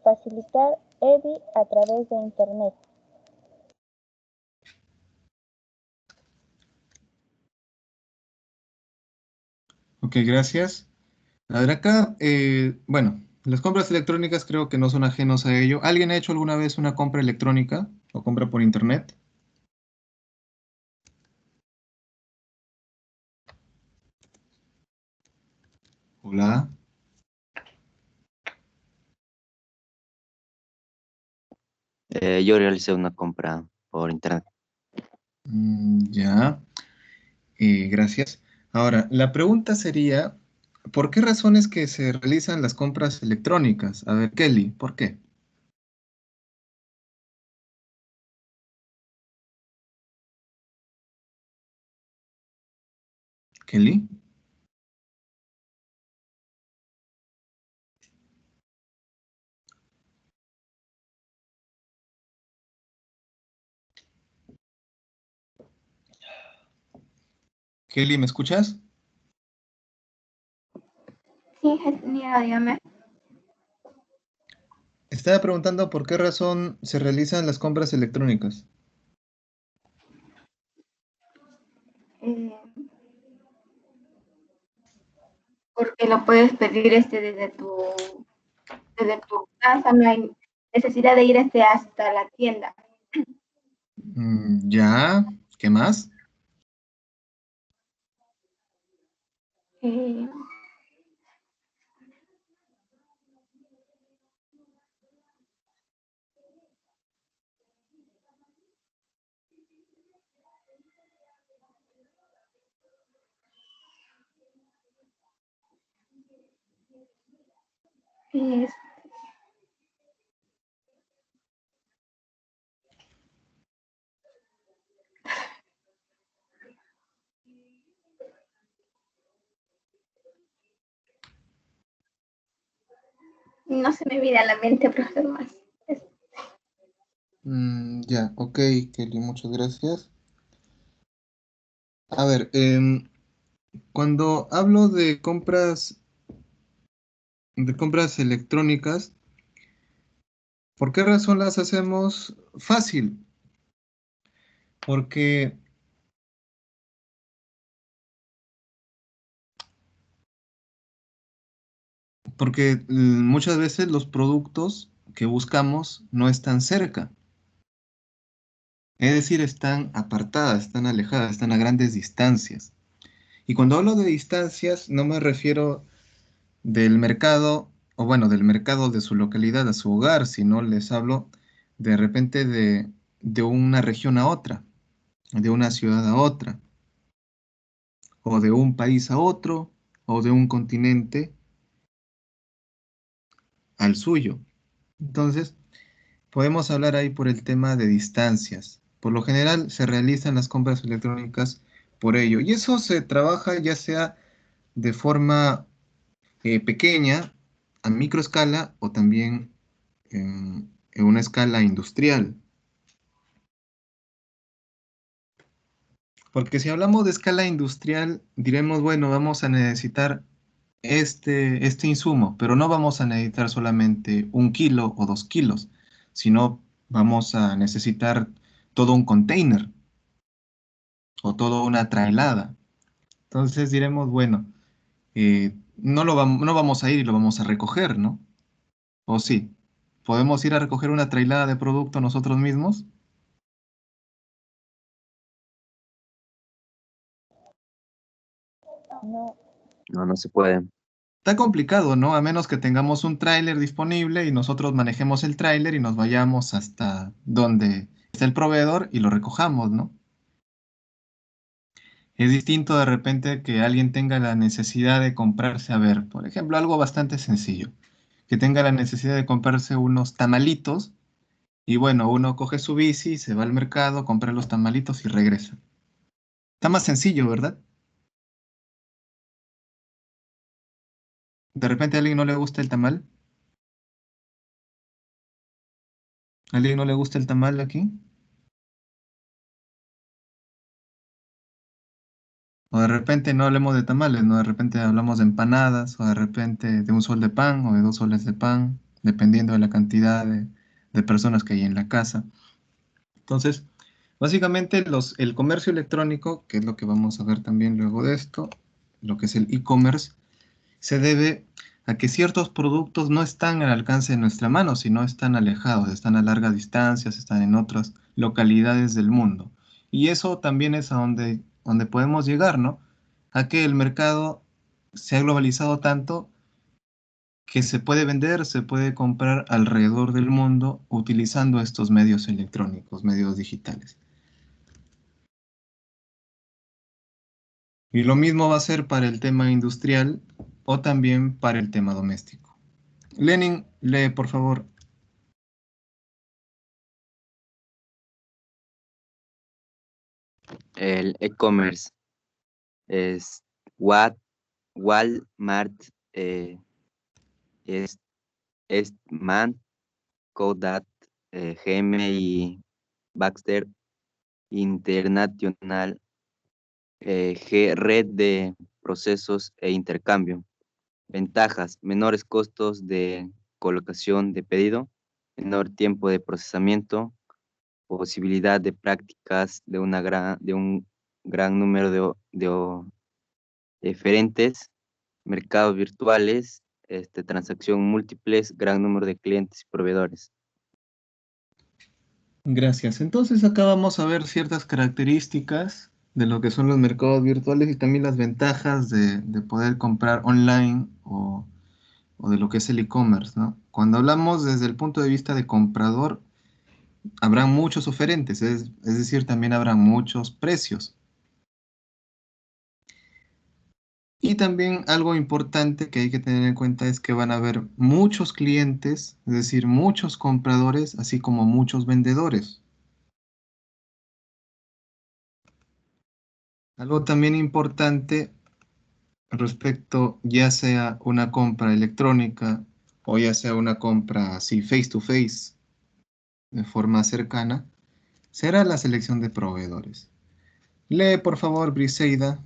Facilitar EDI a través de Internet. Ok, gracias. A ver acá, bueno, las compras electrónicas creo que no son ajenos a ello. ¿Alguien ha hecho alguna vez una compra electrónica o compra por internet? Hola. Yo realicé una compra por internet. Ya, gracias. Ahora, la pregunta sería, ¿por qué razones que se realizan las compras electrónicas? A ver, Kelly, ¿por qué? Kelly. Kelly, ¿me escuchas? Sí, ingeniero, dígame. Estaba preguntando por qué razón se realizan las compras electrónicas. Eh, Porque lo puedes pedir desde tu casa, no hay necesidad de ir hasta la tienda. Ya, ¿qué más? Eh, es- No se me viene a la mente, profesor, más. Ya, ok, Kelly, muchas gracias. A ver, cuando hablo de compras electrónicas, ¿por qué razón las hacemos fácil? Porque, muchas veces los productos que buscamos no están cerca. Es decir, están apartadas, están alejadas, están a grandes distancias. Y cuando hablo de distancias, no me refiero del mercado, o bueno, del mercado de su localidad a su hogar, sino les hablo de repente de una región a otra, de una ciudad a otra, o de un país a otro, o de un continente al suyo. Entonces, podemos hablar ahí por el tema de distancias. Por lo general se realizan las compras electrónicas por ello. Y eso se trabaja ya sea de forma pequeña, a microescala, o también en una escala industrial. Porque si hablamos de escala industrial, diremos, bueno, vamos a necesitar este insumo, pero no vamos a necesitar solamente 1 kilo o 2 kilos, sino vamos a necesitar todo un container o toda una trailada. Entonces diremos, bueno, no vamos a ir y lo vamos a recoger, ¿no? ¿O sí? ¿Podemos ir a recoger una trailada de producto nosotros mismos? No, No, no se puede. Está complicado, ¿no? A menos que tengamos un tráiler disponible y nosotros manejemos el tráiler y nos vayamos hasta donde está el proveedor y lo recojamos, ¿no? Es distinto de repente que alguien tenga la necesidad de comprarse, a ver, por ejemplo, algo bastante sencillo, que tenga la necesidad de comprarse unos tamalitos y bueno, uno coge su bici, se va al mercado, compra los tamalitos y regresa. Está más sencillo, ¿verdad? De repente a alguien no le gusta el tamal. ¿A alguien no le gusta el tamal aquí? O de repente no hablemos de tamales, ¿no? De repente hablamos de empanadas, o de repente de 1 sol de pan, o de 2 soles de pan, dependiendo de la cantidad de personas que hay en la casa. Entonces, básicamente el comercio electrónico, que es lo que vamos a ver también luego de esto, lo que es el e-commerce, se debe a que ciertos productos no están al alcance de nuestra mano, sino están alejados, están a largas distancias, están en otras localidades del mundo. Y eso también es a donde podemos llegar, ¿no? A que el mercado se ha globalizado tanto que se puede vender, se puede comprar alrededor del mundo utilizando estos medios electrónicos, medios digitales. Y lo mismo va a ser para el tema industrial o también para el tema doméstico. Lenin, lee, por favor. El e-commerce es Walmart, es Eastman, Kodak, GM y Baxter International, Red de procesos e intercambio. Ventajas: menores costos de colocación de pedido, menor tiempo de procesamiento, posibilidad de prácticas de un gran número de diferentes, mercados virtuales, transacción múltiples, gran número de clientes y proveedores. Gracias. Entonces acá vamos a ver ciertas características de lo que son los mercados virtuales y también las ventajas de poder comprar online o de lo que es el e-commerce, ¿no? Cuando hablamos desde el punto de vista de comprador, habrán muchos oferentes, es decir, también habrá muchos precios. Y también algo importante que hay que tener en cuenta es que van a haber muchos clientes, es decir, muchos compradores, así como muchos vendedores. Algo también importante respecto ya sea una compra electrónica o ya sea una compra así face to face, de forma cercana, será la selección de proveedores. Lee, por favor, Briseida.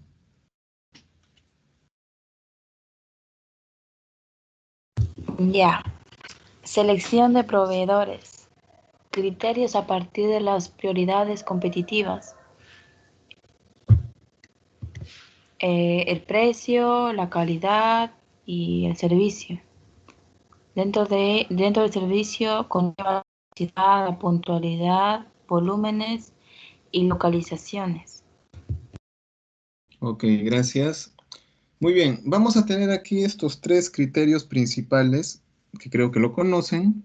Ya. Selección de proveedores. Criterios a partir de las prioridades competitivas. El precio, la calidad y el servicio. Dentro del servicio conlleva la capacidad, la puntualidad, volúmenes y localizaciones. Ok, gracias. Muy bien, vamos a tener aquí estos tres criterios principales que creo que lo conocen.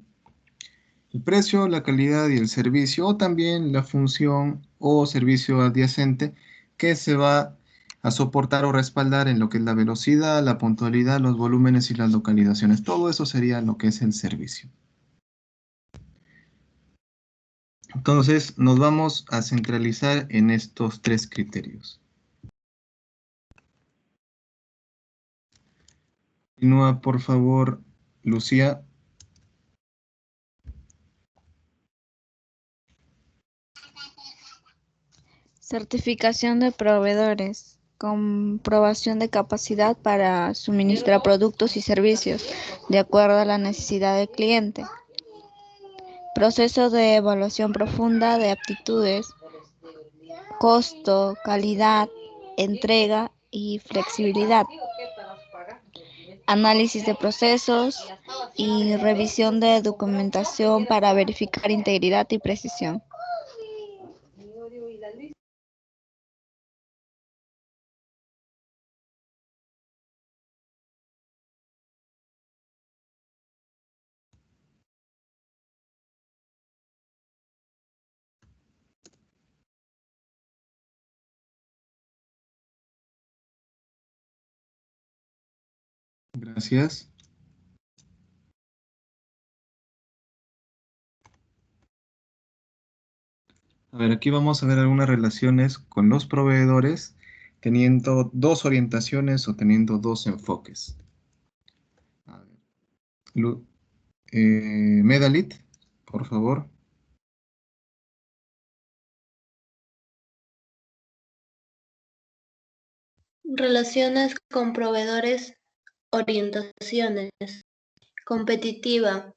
El precio, la calidad y el servicio, o también la función o servicio adyacente que se va a soportar o respaldar en lo que es la velocidad, la puntualidad, los volúmenes y las localizaciones. Todo eso sería lo que es el servicio. Entonces, nos vamos a centralizar en estos tres criterios. Continúa, por favor, Lucía. Certificación de proveedores. Comprobación de capacidad para suministrar productos y servicios de acuerdo a la necesidad del cliente. Proceso de evaluación profunda de aptitudes, costo, calidad, entrega y flexibilidad. Análisis de procesos y revisión de documentación para verificar integridad y precisión. Gracias. A ver, aquí vamos a ver algunas relaciones con los proveedores, teniendo dos orientaciones o teniendo dos enfoques. A ver, Medalit, por favor. Relaciones con proveedores, orientaciones. Competitiva,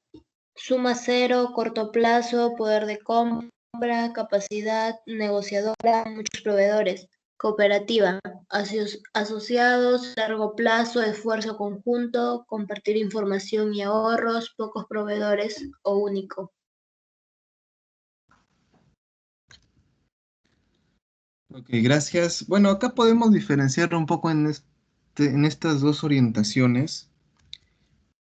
suma cero, corto plazo, poder de compra, capacidad negociadora, muchos proveedores. Cooperativa, asociados, largo plazo, esfuerzo conjunto, compartir información y ahorros, pocos proveedores o único. Ok, gracias. Bueno, acá podemos diferenciar un poco en estas dos orientaciones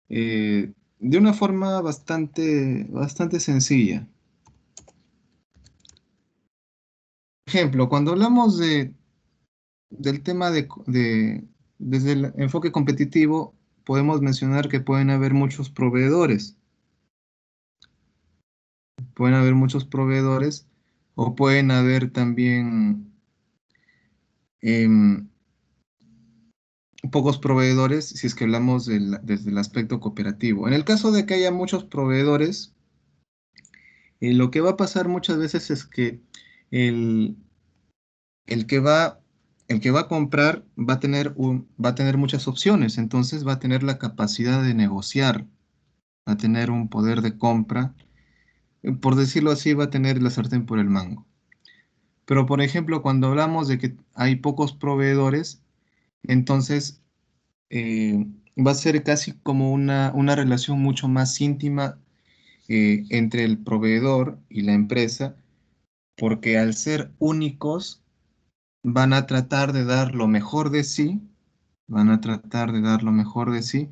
de una forma bastante sencilla. Por ejemplo, cuando hablamos del tema desde el enfoque competitivo, podemos mencionar que pueden haber muchos proveedores. Pueden haber muchos proveedores o pueden haber también em, pocos proveedores si es que hablamos desde el aspecto cooperativo. En el caso de que haya muchos proveedores, lo que va a pasar muchas veces es que el, el que va, el que va a comprar va a tener muchas opciones, entonces va a tener la capacidad de negociar, va a tener un poder de compra, por decirlo así, va a tener la sartén por el mango. Pero, por ejemplo, cuando hablamos de que hay pocos proveedores, entonces va a ser casi como una relación mucho más íntima entre el proveedor y la empresa, porque al ser únicos, van a tratar de dar lo mejor de sí, van a tratar de dar lo mejor de sí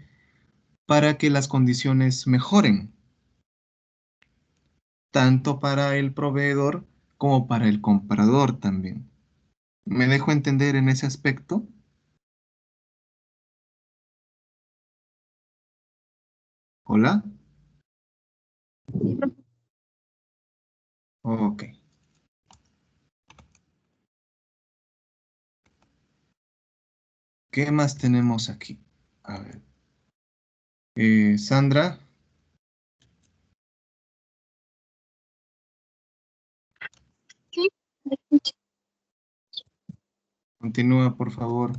para que las condiciones mejoren, tanto para el proveedor como para el comprador también. ¿Me dejo entender en ese aspecto? ¿Hola? Ok. ¿Qué más tenemos aquí? A ver. Sandra. Sí, me escucho. Continúa, por favor.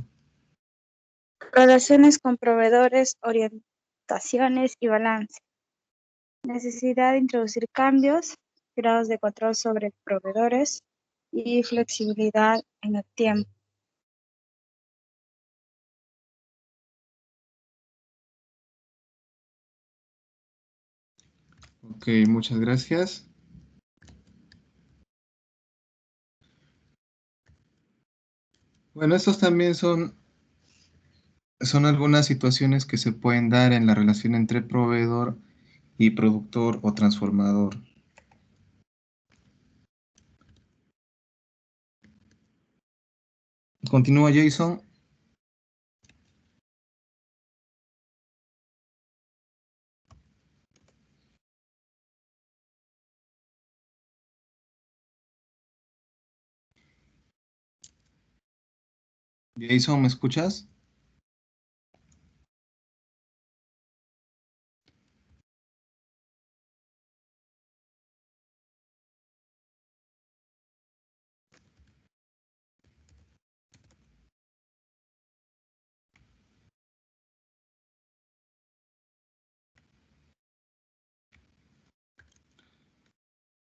Relaciones con proveedores, orientaciones y balance. Necesidad de introducir cambios, grados de control sobre proveedores y flexibilidad en el tiempo. Ok, muchas gracias. Bueno, estos también son algunas situaciones que se pueden dar en la relación entre proveedor y productor o transformador. Continúa, Jason. Jason, ¿me escuchas?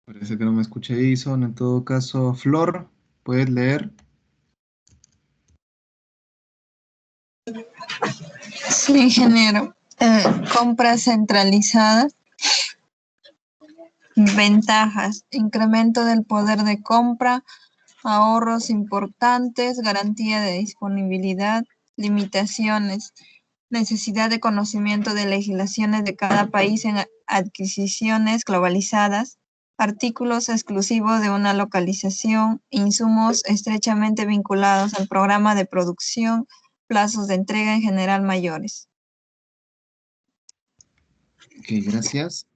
Parece que no me escucha Jason. En todo caso, Flor, ¿puedes leer? Sí, ingeniero. Compras centralizadas. Ventajas: incremento del poder de compra, ahorros importantes, garantía de disponibilidad. Limitaciones: necesidad de conocimiento de legislaciones de cada país en adquisiciones globalizadas, artículos exclusivos de una localización, insumos estrechamente vinculados al programa de producción, plazos de entrega en general mayores. Ok, gracias.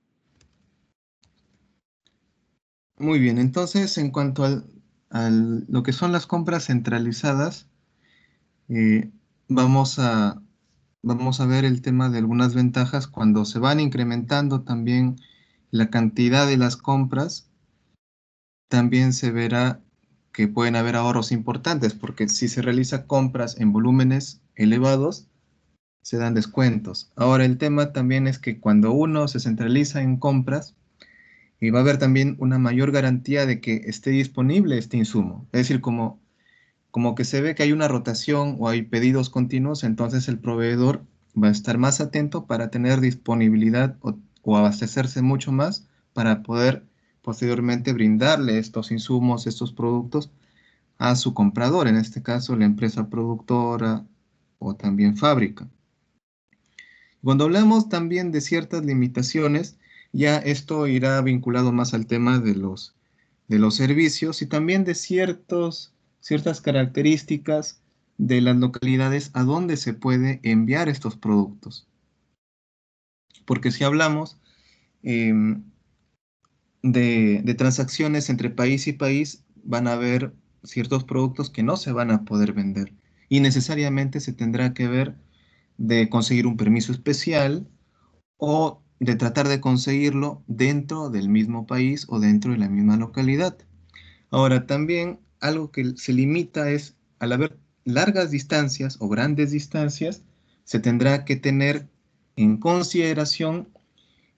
Muy bien, entonces en cuanto a lo que son las compras centralizadas, eh, vamos a, vamos a ver el tema de algunas ventajas cuando se van incrementando también la cantidad de las compras. También se verá que pueden haber ahorros importantes, porque si se realiza compras en volúmenes elevados, se dan descuentos. Ahora, el tema también es que cuando uno se centraliza en compras, va a haber también una mayor garantía de que esté disponible este insumo. Es decir, como que se ve que hay una rotación o hay pedidos continuos, entonces el proveedor va a estar más atento para tener disponibilidad o abastecerse mucho más para poder posteriormente brindarle estos insumos, estos productos a su comprador, en este caso la empresa productora o también fábrica. Cuando hablamos también de ciertas limitaciones, ya esto irá vinculado más al tema de los servicios y también de ciertas características de las localidades a donde se puede enviar estos productos. Porque si hablamos em, de transacciones entre país y país, van a haber ciertos productos que no se van a poder vender y necesariamente se tendrá que ver de conseguir un permiso especial o de tratar de conseguirlo dentro del mismo país o dentro de la misma localidad. Ahora, también algo que se limita es, al haber largas distancias o grandes distancias, se tendrá que tener en consideración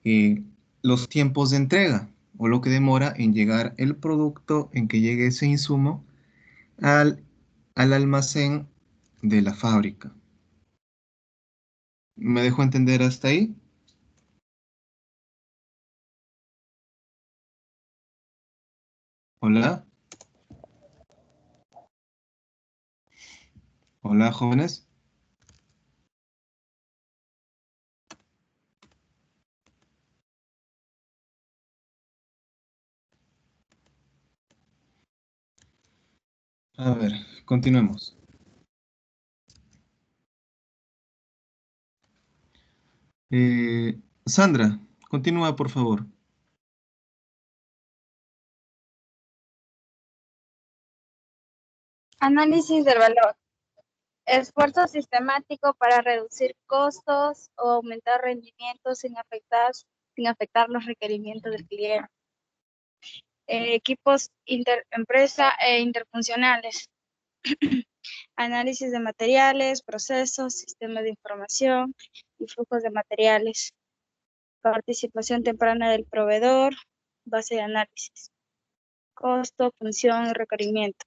eh, los tiempos de entrega o lo que demora en llegar el producto, en que llegue ese insumo al almacén de la fábrica. ¿Me dejo entender hasta ahí? Hola. Hola, jóvenes. A ver, continuemos. Sandra, continúa, por favor. Análisis del valor. esfuerzo sistemático para reducir costos o aumentar rendimientos sin afectar los requerimientos del cliente. Equipos interempresa e interfuncionales. Análisis de materiales, procesos, sistemas de información y flujos de materiales. Participación temprana del proveedor, base de análisis. Costo, función y requerimiento.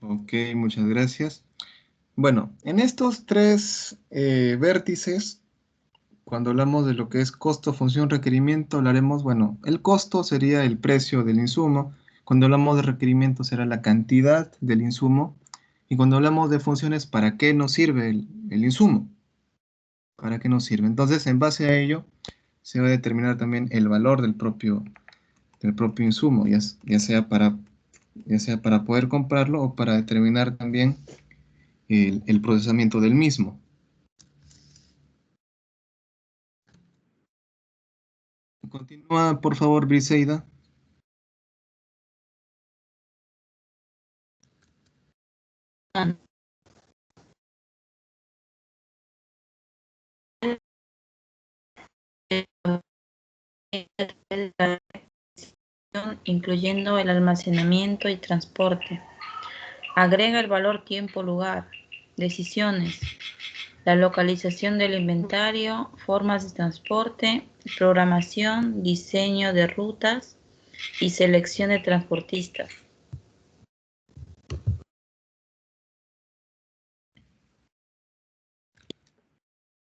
Ok, muchas gracias. Bueno, en estos tres vértices, cuando hablamos de lo que es costo, función, requerimiento, hablaremos, bueno, el costo sería el precio del insumo. Cuando hablamos de requerimiento será la cantidad del insumo. Y cuando hablamos de funciones, ¿para qué nos sirve el insumo? ¿Para qué nos sirve? Entonces, en base a ello, se va a determinar también el valor del propio insumo, ya sea para poder comprarlo o para determinar también el procesamiento del mismo. Continúa, por favor, Briseida. Incluyendo el almacenamiento y transporte. Agrega el valor tiempo-lugar, decisiones, la localización del inventario, formas de transporte, programación, diseño de rutas y selección de transportistas.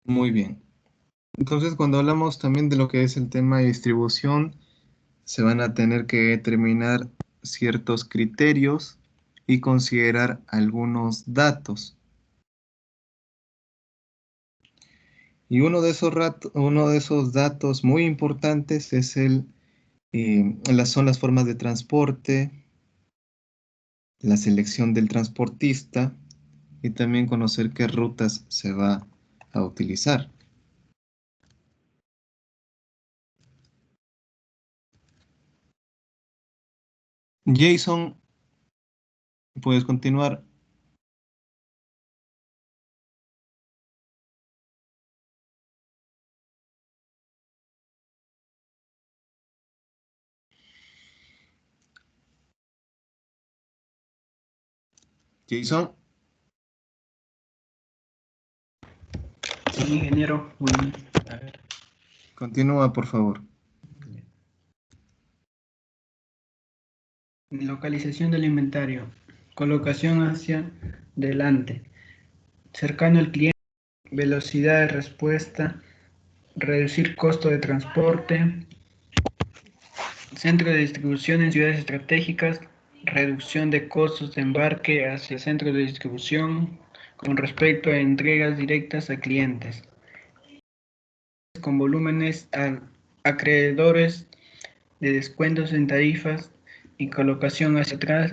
Muy bien. Entonces, cuando hablamos también de lo que es el tema de distribución, se van a tener que determinar ciertos criterios y considerar algunos datos. Y uno de esos datos muy importantes es son las formas de transporte, la selección del transportista y también conocer qué rutas se va a utilizar. Jason, puedes continuar. Jason. Sí, ingeniero. Bueno, a ver. Continúa, por favor. Localización del inventario. Colocación hacia delante. Cercano al cliente. Velocidad de respuesta. Reducir costo de transporte. Centro de distribución en ciudades estratégicas. Reducción de costos de embarque hacia centros de distribución con respecto a entregas directas a clientes. Con volúmenes a acreedores de descuentos en tarifas y colocación hacia atrás,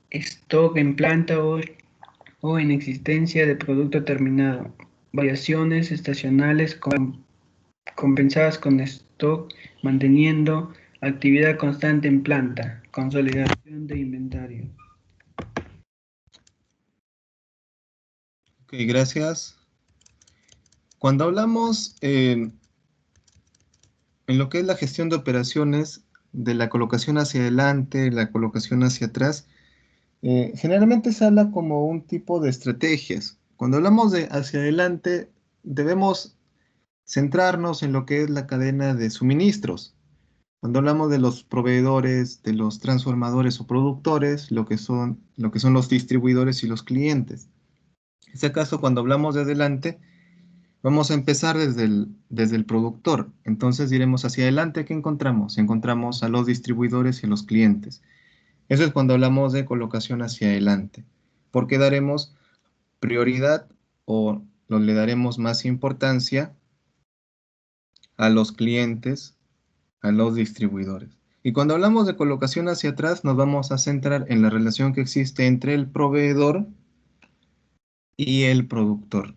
stock en planta o en existencia de producto terminado, variaciones estacionales compensadas con stock, manteniendo actividad constante en planta, consolidación de inventario. Ok, gracias. Cuando hablamos en lo que es la gestión de operaciones, de la colocación hacia adelante, la colocación hacia atrás, generalmente se habla como un tipo de estrategias. Cuando hablamos de hacia adelante, debemos centrarnos en lo que es la cadena de suministros. Cuando hablamos de los proveedores, de los transformadores o productores, lo que son los distribuidores y los clientes. En este caso, cuando hablamos de adelante, vamos a empezar desde el productor. Entonces diremos hacia adelante, ¿qué encontramos? Encontramos a los distribuidores y a los clientes. Eso es cuando hablamos de colocación hacia adelante, porque daremos prioridad o le daremos más importancia a los clientes, a los distribuidores. Y cuando hablamos de colocación hacia atrás, nos vamos a centrar en la relación que existe entre el proveedor y el productor.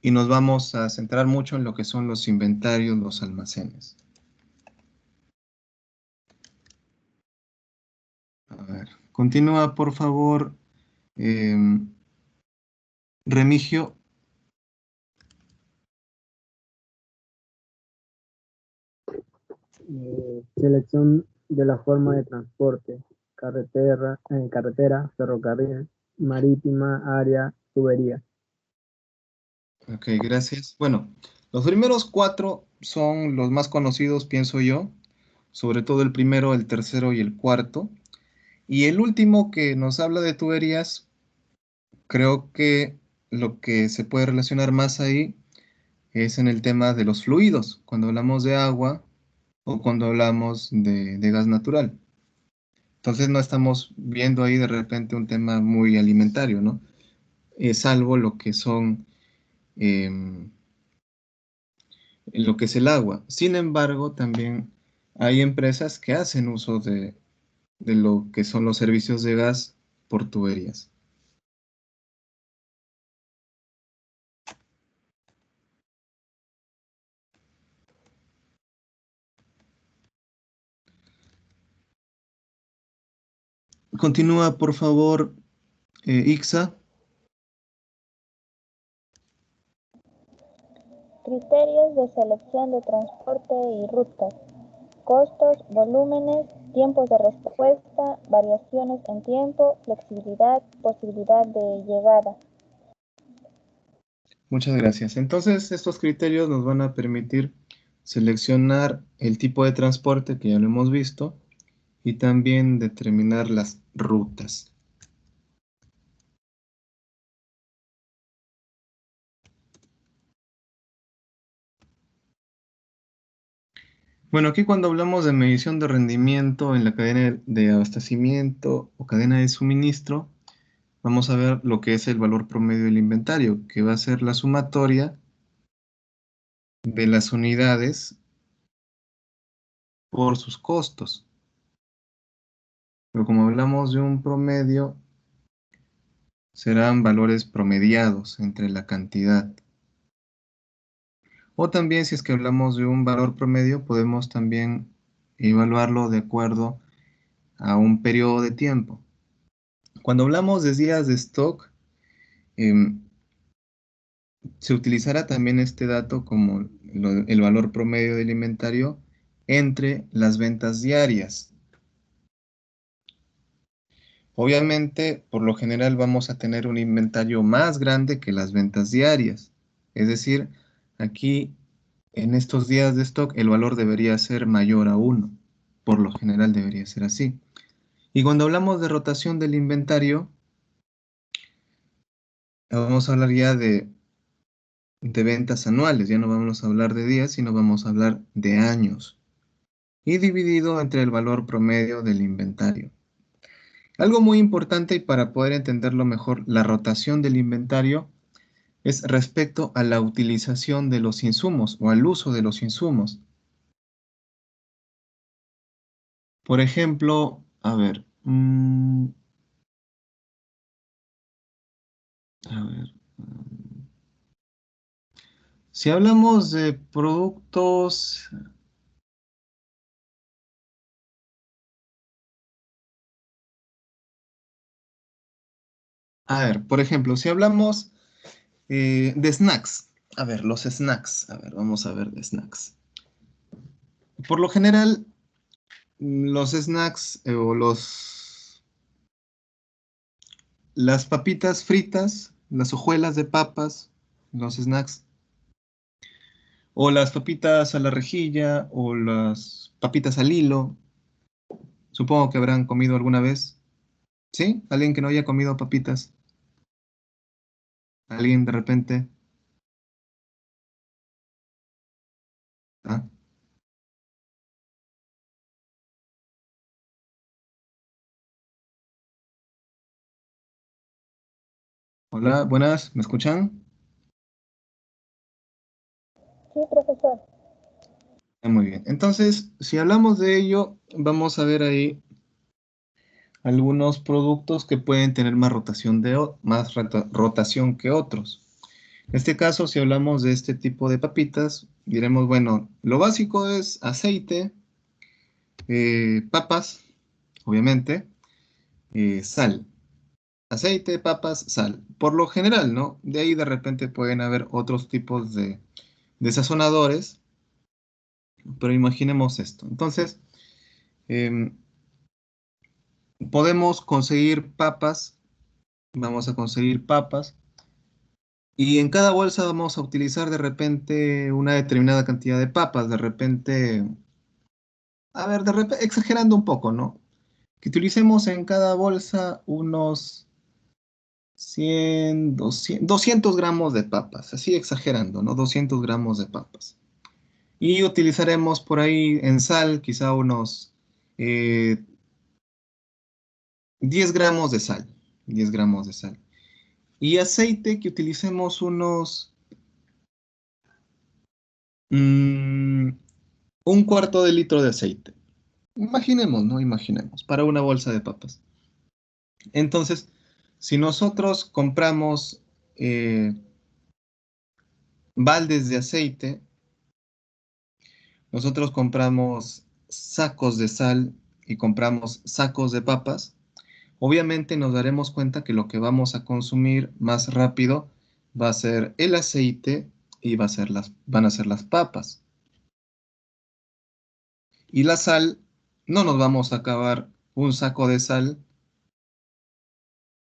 Y nos vamos a centrar mucho en lo que son los inventarios, los almacenes. A ver, continúa, por favor, Remigio. Selección de la forma de transporte, carretera, ferrocarril, marítima, área, tubería. Ok, gracias. Bueno, los primeros 4 son los más conocidos, pienso yo, sobre todo el primero, el tercero y el cuarto. Y el último que nos habla de tuberías, creo que lo que se puede relacionar más ahí es en el tema de los fluidos, cuando hablamos de agua o cuando hablamos de gas natural. Entonces no estamos viendo ahí de repente un tema muy alimentario, ¿no? Salvo lo que son, lo que es el agua. Sin embargo, también hay empresas que hacen uso de lo que son los servicios de gas por tuberías. Continúa, por favor, Ixa. Criterios de selección de transporte y rutas. Costos, volúmenes, tiempos de respuesta, variaciones en tiempo, flexibilidad, posibilidad de llegada. Muchas gracias. Entonces, estos criterios nos van a permitir seleccionar el tipo de transporte que ya lo hemos visto y también determinar las rutas. Bueno, aquí cuando hablamos de medición de rendimiento en la cadena de abastecimiento o cadena de suministro, vamos a ver lo que es el valor promedio del inventario, que va a ser la sumatoria de las unidades por sus costos. Pero como hablamos de un promedio, serán valores promediados entre la cantidad. O también si es que hablamos de un valor promedio, podemos también evaluarlo de acuerdo a un periodo de tiempo. Cuando hablamos de días de stock, se utilizará también este dato como el valor promedio del inventario entre las ventas diarias. Obviamente, por lo general vamos a tener un inventario más grande que las ventas diarias. Es decir, aquí en estos días de stock el valor debería ser mayor a 1. Por lo general debería ser así. Y cuando hablamos de rotación del inventario, vamos a hablar ya de ventas anuales. Ya no vamos a hablar de días, sino vamos a hablar de años. Y dividido entre el valor promedio del inventario. Algo muy importante y para poder entenderlo mejor, la rotación del inventario es respecto a la utilización de los insumos o al uso de los insumos. Por ejemplo, a ver, si hablamos de productos, a ver, por ejemplo, si hablamos de snacks, a ver, los snacks, a ver, vamos a ver de snacks. Por lo general, los snacks o las papitas fritas, las hojuelas de papas, los snacks, o las papitas a la rejilla, o las papitas al hilo, supongo que habrán comido alguna vez. ¿Sí? ¿Alguien que no haya comido papitas? ¿Alguien de repente? ¿Ah? Hola, buenas, ¿me escuchan? Sí, profesor. Muy bien. Entonces, si hablamos de ello, vamos a ver ahí algunos productos que pueden tener más rotación, rotación que otros. En este caso, si hablamos de este tipo de papitas, diremos, bueno, lo básico es aceite, papas, obviamente, sal. Aceite, papas, sal. Por lo general, ¿no? De ahí de repente pueden haber otros tipos de sazonadores, pero imaginemos esto. Entonces, em, podemos conseguir papas, vamos a conseguir papas, y en cada bolsa vamos a utilizar de repente una determinada cantidad de papas, de repente, a ver, de repente, exagerando un poco, ¿no? Que utilicemos en cada bolsa unos 100, 200 gramos de papas, así exagerando, ¿no? 200 gramos de papas. Y utilizaremos por ahí en sal quizá unos 10 gramos de sal, 10 gramos de sal. Y aceite que utilicemos unos un cuarto de litro de aceite. Imaginemos, ¿no? Imaginemos, para una bolsa de papas. Entonces, si nosotros compramos baldes de aceite, nosotros compramos sacos de sal y compramos sacos de papas, obviamente nos daremos cuenta que lo que vamos a consumir más rápido va a ser el aceite y van a ser las papas. Y la sal, no nos vamos a acabar un saco de sal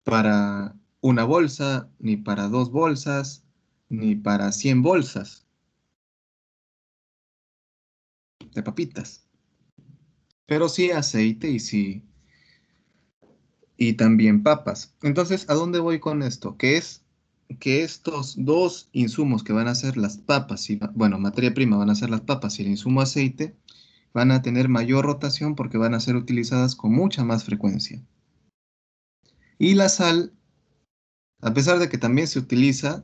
para una bolsa, ni para 2 bolsas, ni para 100 bolsas de papitas. Pero sí aceite y también papas. Entonces, ¿a dónde voy con esto? Que es que estos dos insumos que van a ser las papas, bueno, materia prima van a ser las papas y el insumo aceite, van a tener mayor rotación porque van a ser utilizadas con mucha más frecuencia. Y la sal, a pesar de que también se utiliza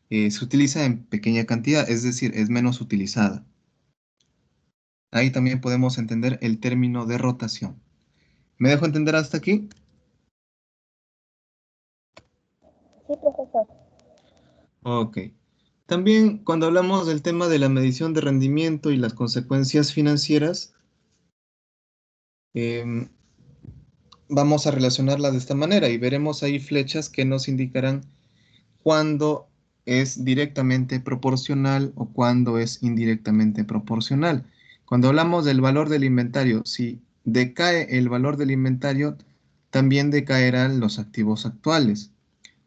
en pequeña cantidad, es decir, es menos utilizada. Ahí también podemos entender el término de rotación. ¿Me dejo entender hasta aquí? Sí, profesor. Ok. También cuando hablamos del tema de la medición de rendimiento y las consecuencias financieras, vamos a relacionarla de esta manera y veremos ahí flechas que nos indicarán cuándo es directamente proporcional o cuándo es indirectamente proporcional. Cuando hablamos del valor del inventario, si decae el valor del inventario, también decaerán los activos actuales.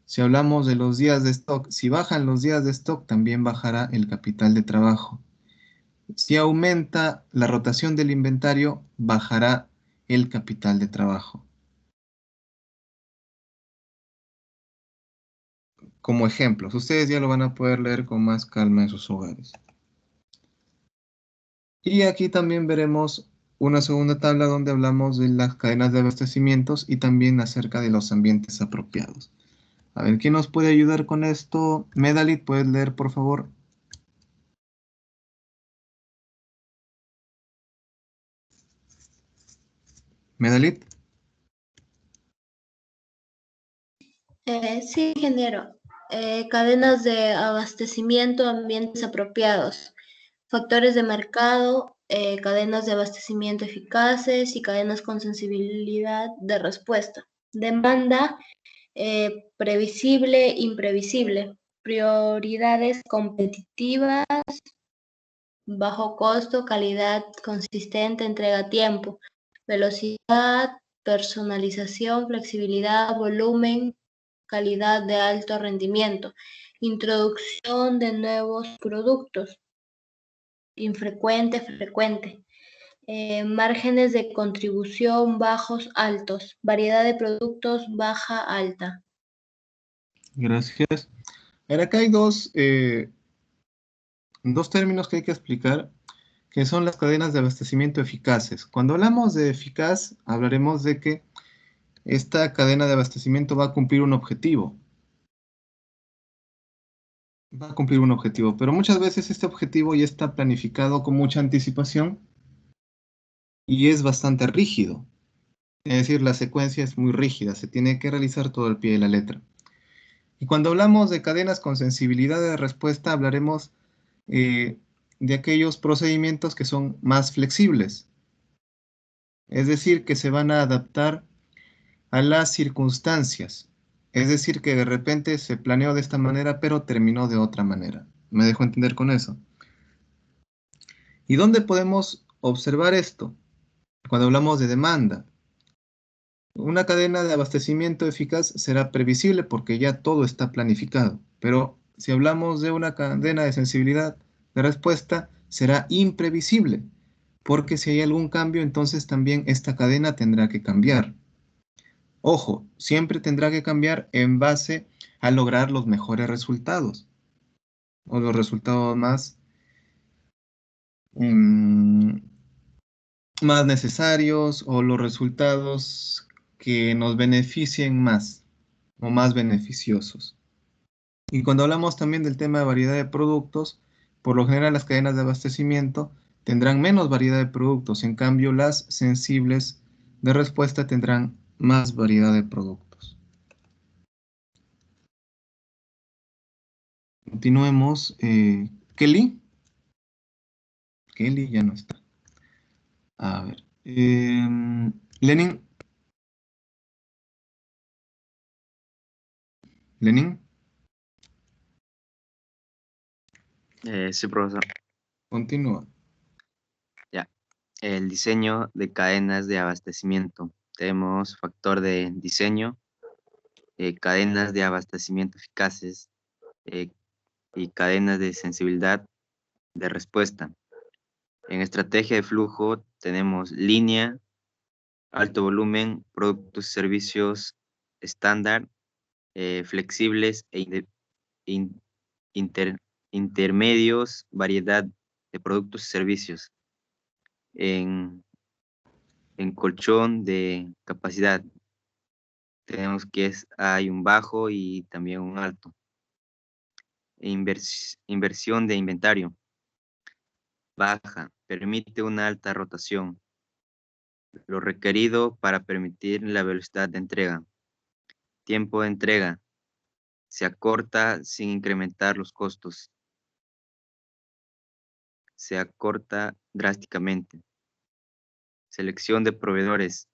Si hablamos de los días de stock, si bajan los días de stock, también bajará el capital de trabajo. Si aumenta la rotación del inventario, bajará el capital de trabajo. Como ejemplos, ustedes ya lo van a poder leer con más calma en sus hogares. Y aquí también veremos una segunda tabla donde hablamos de las cadenas de abastecimientos y también acerca de los ambientes apropiados. A ver, ¿quién nos puede ayudar con esto? Medalit, ¿puedes leer, por favor? Medalit. Sí, ingeniero. Cadenas de abastecimiento, ambientes apropiados, factores de mercado, cadenas de abastecimiento eficaces y cadenas con sensibilidad de respuesta. Demanda, previsible, imprevisible. Prioridades competitivas, bajo costo, calidad consistente, entrega a tiempo. Velocidad, personalización, flexibilidad, volumen, calidad de alto rendimiento, introducción de nuevos productos, infrecuente, frecuente, márgenes de contribución bajos, altos, variedad de productos baja, alta. Gracias. Ahora acá hay dos términos que hay que explicar, que son las cadenas de abastecimiento eficaces. Cuando hablamos de eficaz, hablaremos de que esta cadena de abastecimiento va a cumplir un objetivo. Va a cumplir un objetivo, pero muchas veces este objetivo ya está planificado con mucha anticipación y es bastante rígido. Es decir, la secuencia es muy rígida, se tiene que realizar todo al pie de la letra. Y cuando hablamos de cadenas con sensibilidad de respuesta, hablaremos de aquellos procedimientos que son más flexibles. Es decir, que se van a adaptar a las circunstancias. Es decir, que de repente se planeó de esta manera, pero terminó de otra manera. ¿Me dejo entender con eso? ¿Y dónde podemos observar esto? Cuando hablamos de demanda. Una cadena de abastecimiento eficaz será previsible porque ya todo está planificado. Pero si hablamos de una cadena de sensibilidad de respuesta, será imprevisible. Porque si hay algún cambio, entonces también esta cadena tendrá que cambiar. Ojo, siempre tendrá que cambiar en base a lograr los mejores resultados o los resultados más necesarios o los resultados que nos beneficien más o más beneficiosos. Y cuando hablamos también del tema de variedad de productos, por lo general las cadenas de abastecimiento tendrán menos variedad de productos, en cambio las sensibles de respuesta tendrán más variedad de productos. Continuemos. Kelly. Kelly ya no está. A ver. Lenin. Lenin. Sí, profesor. Continúa. Ya. El diseño de cadenas de abastecimiento. Tenemos factor de diseño, cadenas de abastecimiento eficaces y cadenas de sensibilidad de respuesta. En estrategia de flujo tenemos línea, alto volumen, productos y servicios estándar, flexibles e intermedios, variedad de productos y servicios. En colchón de capacidad tenemos que hay un bajo y también un alto. Inversión de inventario baja, permite una alta rotación. Lo requerido para permitir la velocidad de entrega. Tiempo de entrega se acorta sin incrementar los costos. Se acorta drásticamente. Selección de proveedores.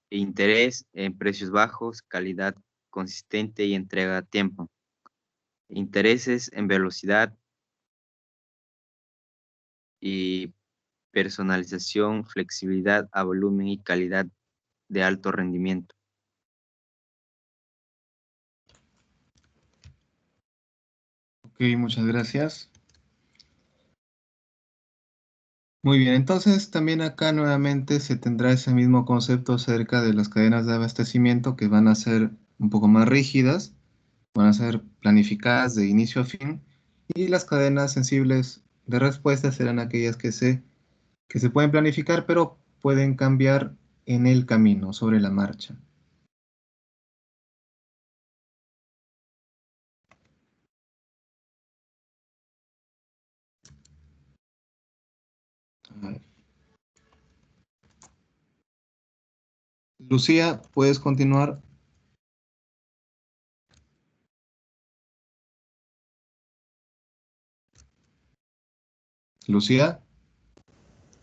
Interés en precios bajos, calidad consistente y entrega a tiempo. Intereses en velocidad y personalización, flexibilidad a volumen y calidad de alto rendimiento. Ok, muchas gracias. Muy bien, entonces también acá nuevamente se tendrá ese mismo concepto acerca de las cadenas de abastecimiento que van a ser un poco más rígidas, van a ser planificadas de inicio a fin, y las cadenas sensibles de respuesta serán aquellas que se pueden planificar, pero pueden cambiar en el camino, sobre la marcha. A ver. Lucía, ¿puedes continuar? Lucía.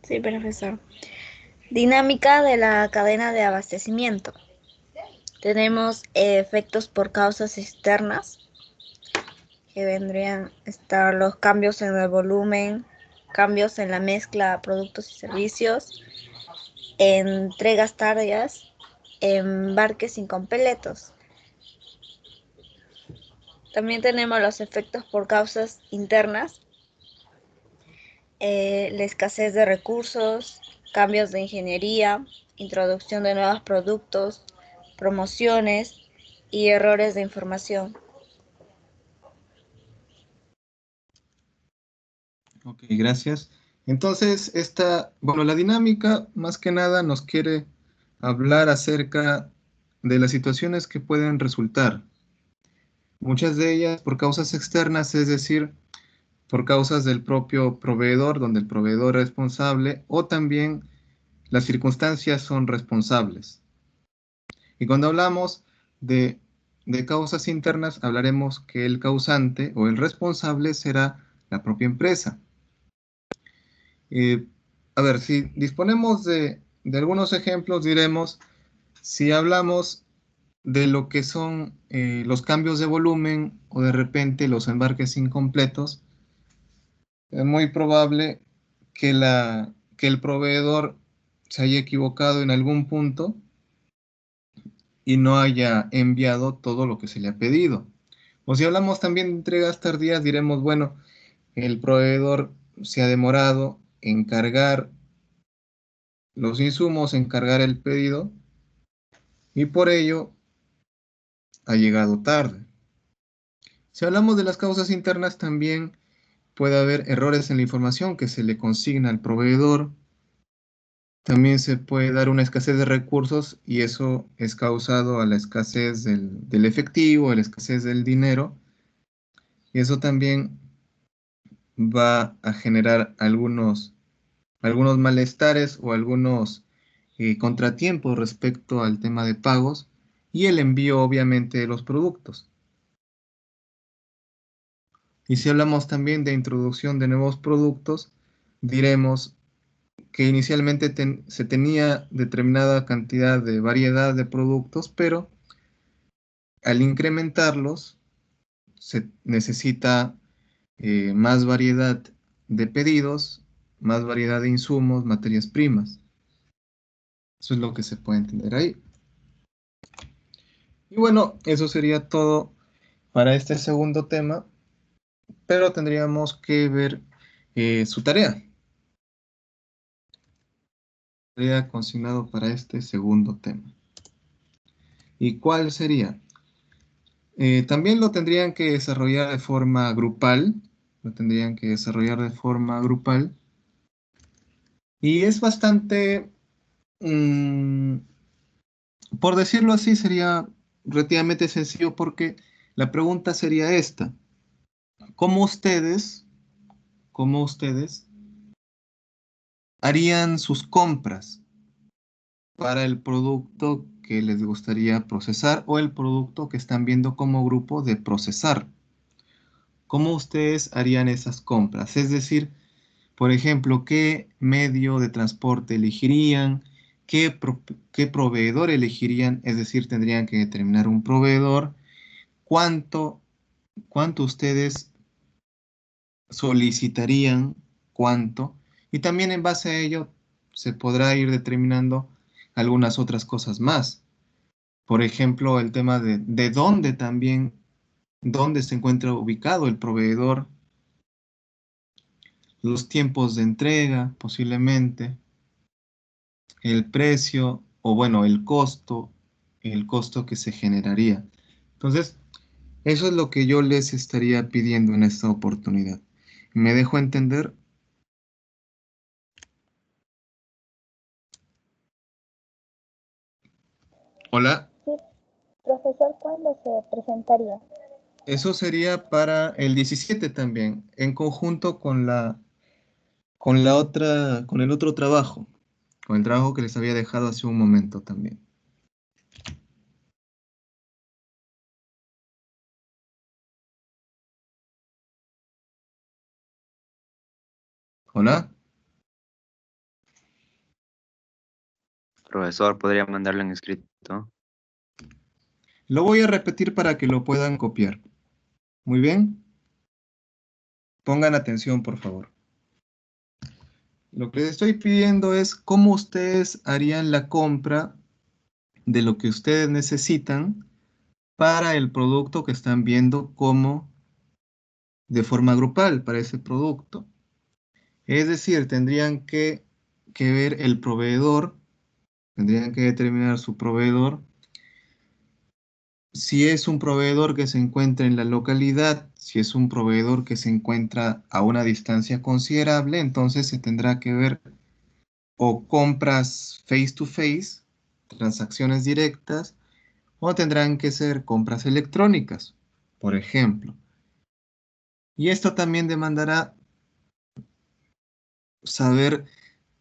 Sí, profesor. Dinámica de la cadena de abastecimiento. Tenemos efectos por causas externas, que vendrían a estar los cambios en el volumen, cambios en la mezcla de productos y servicios, entregas tardías, embarques incompletos. También tenemos los efectos por causas internas, la escasez de recursos, cambios de ingeniería, introducción de nuevos productos, promociones y errores de información. Ok, gracias. Entonces, la dinámica más que nada nos quiere hablar acerca de las situaciones que pueden resultar. Muchas de ellas por causas externas, es decir, por causas del propio proveedor, donde el proveedor es responsable, o también las circunstancias son responsables. Y cuando hablamos de causas internas, hablaremos que el causante o el responsable será la propia empresa. A ver, si disponemos de algunos ejemplos, diremos Si hablamos de lo que son los cambios de volumen o de repente los embarques incompletos, es muy probable que el proveedor se haya equivocado en algún punto y no haya enviado todo lo que se le ha pedido. O si hablamos también de entregas tardías, diremos, bueno, el proveedor se ha demorado en cargar los insumos, en cargar el pedido, y por ello ha llegado tarde. Si hablamos de las causas internas, también puede haber errores en la información que se le consigna al proveedor. También se puede dar una escasez de recursos y eso es causado a la escasez del efectivo, a la escasez del dinero. Y eso también va a generar algunos malestares o algunos contratiempos respecto al tema de pagos y el envío, obviamente, de los productos. Y si hablamos también de introducción de nuevos productos, diremos que inicialmente se tenía determinada cantidad de variedad de productos, pero al incrementarlos se necesita más variedad de pedidos, más variedad de insumos, materias primas. Eso es lo que se puede entender ahí. Y bueno, eso sería todo para este segundo tema, pero tendríamos que ver su tarea. Tarea consignado para este segundo tema. ¿Y cuál sería? También lo tendrían que desarrollar de forma grupal. Lo tendrían que desarrollar de forma grupal. Y es bastante, por decirlo así, sería relativamente sencillo porque la pregunta sería esta. ¿Cómo ustedes harían sus compras para el producto que les gustaría procesar o el producto que están viendo como grupo de procesar? ¿Cómo ustedes harían esas compras? Es decir, por ejemplo, ¿qué medio de transporte elegirían? ¿Qué proveedor elegirían? Es decir, tendrían que determinar un proveedor. ¿Cuánto ustedes solicitarían? ¿Cuánto? Y también en base a ello se podrá ir determinando algunas otras cosas más. Por ejemplo, el tema de dónde también, dónde se encuentra ubicado el proveedor, los tiempos de entrega, posiblemente, el precio o bueno, el costo que se generaría. Entonces, eso es lo que yo les estaría pidiendo en esta oportunidad. ¿Me dejo entender? Hola. Sí, profesor, ¿cuándo se presentaría? Eso sería para el 17 también, en conjunto con con el otro trabajo, con el trabajo que les había dejado hace un momento también. Hola. Profesor, ¿podría mandarlo en escrito? Lo voy a repetir para que lo puedan copiar. Muy bien. Pongan atención, por favor. Lo que les estoy pidiendo es cómo ustedes harían la compra de lo que ustedes necesitan para el producto que están viendo como de forma grupal para ese producto. Es decir, tendrían que ver el proveedor, tendrían que determinar su proveedor. Si es un proveedor que se encuentra en la localidad, si es un proveedor que se encuentra a una distancia considerable, entonces se tendrá que ver o compras face to face, transacciones directas, o tendrán que ser compras electrónicas, por ejemplo. Y esto también demandará saber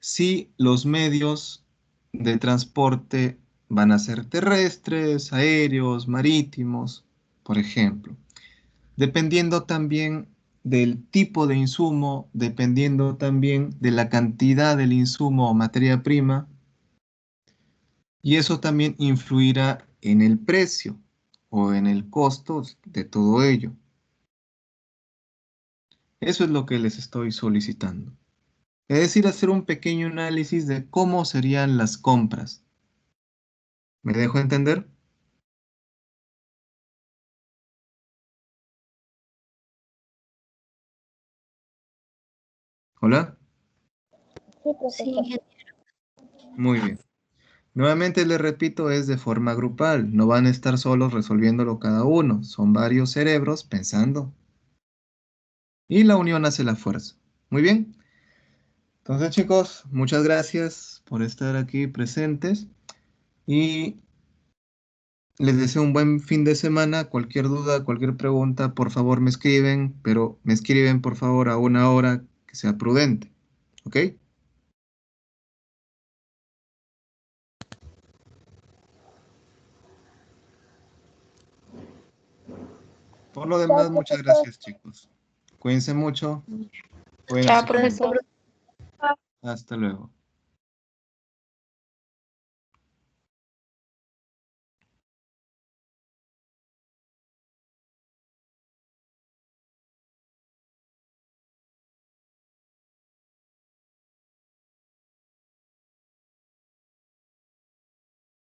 si los medios de transporte van a ser terrestres, aéreos, marítimos, por ejemplo. Dependiendo también del tipo de insumo, dependiendo también de la cantidad del insumo o materia prima, Y eso también influirá en el precio o en el costo de todo ello. Eso es lo que les estoy solicitando. Es decir, hacer un pequeño análisis de cómo serían las compras. ¿Me dejo entender? ¿Hola? Sí, Sí, profesor. Muy bien. Nuevamente les repito, es de forma grupal. No van a estar solos resolviéndolo cada uno. Son varios cerebros pensando. Y la unión hace la fuerza. Muy bien. Entonces, chicos, muchas gracias por estar aquí presentes. Y les deseo un buen fin de semana. Cualquier duda, cualquier pregunta, por favor me escriben, pero me escriben por favor a una hora que sea prudente. ¿Ok? Por lo demás, Chao, muchas profesor. gracias, chicos. Cuídense mucho. Buena Chao, su tarde. profesor. Hasta luego.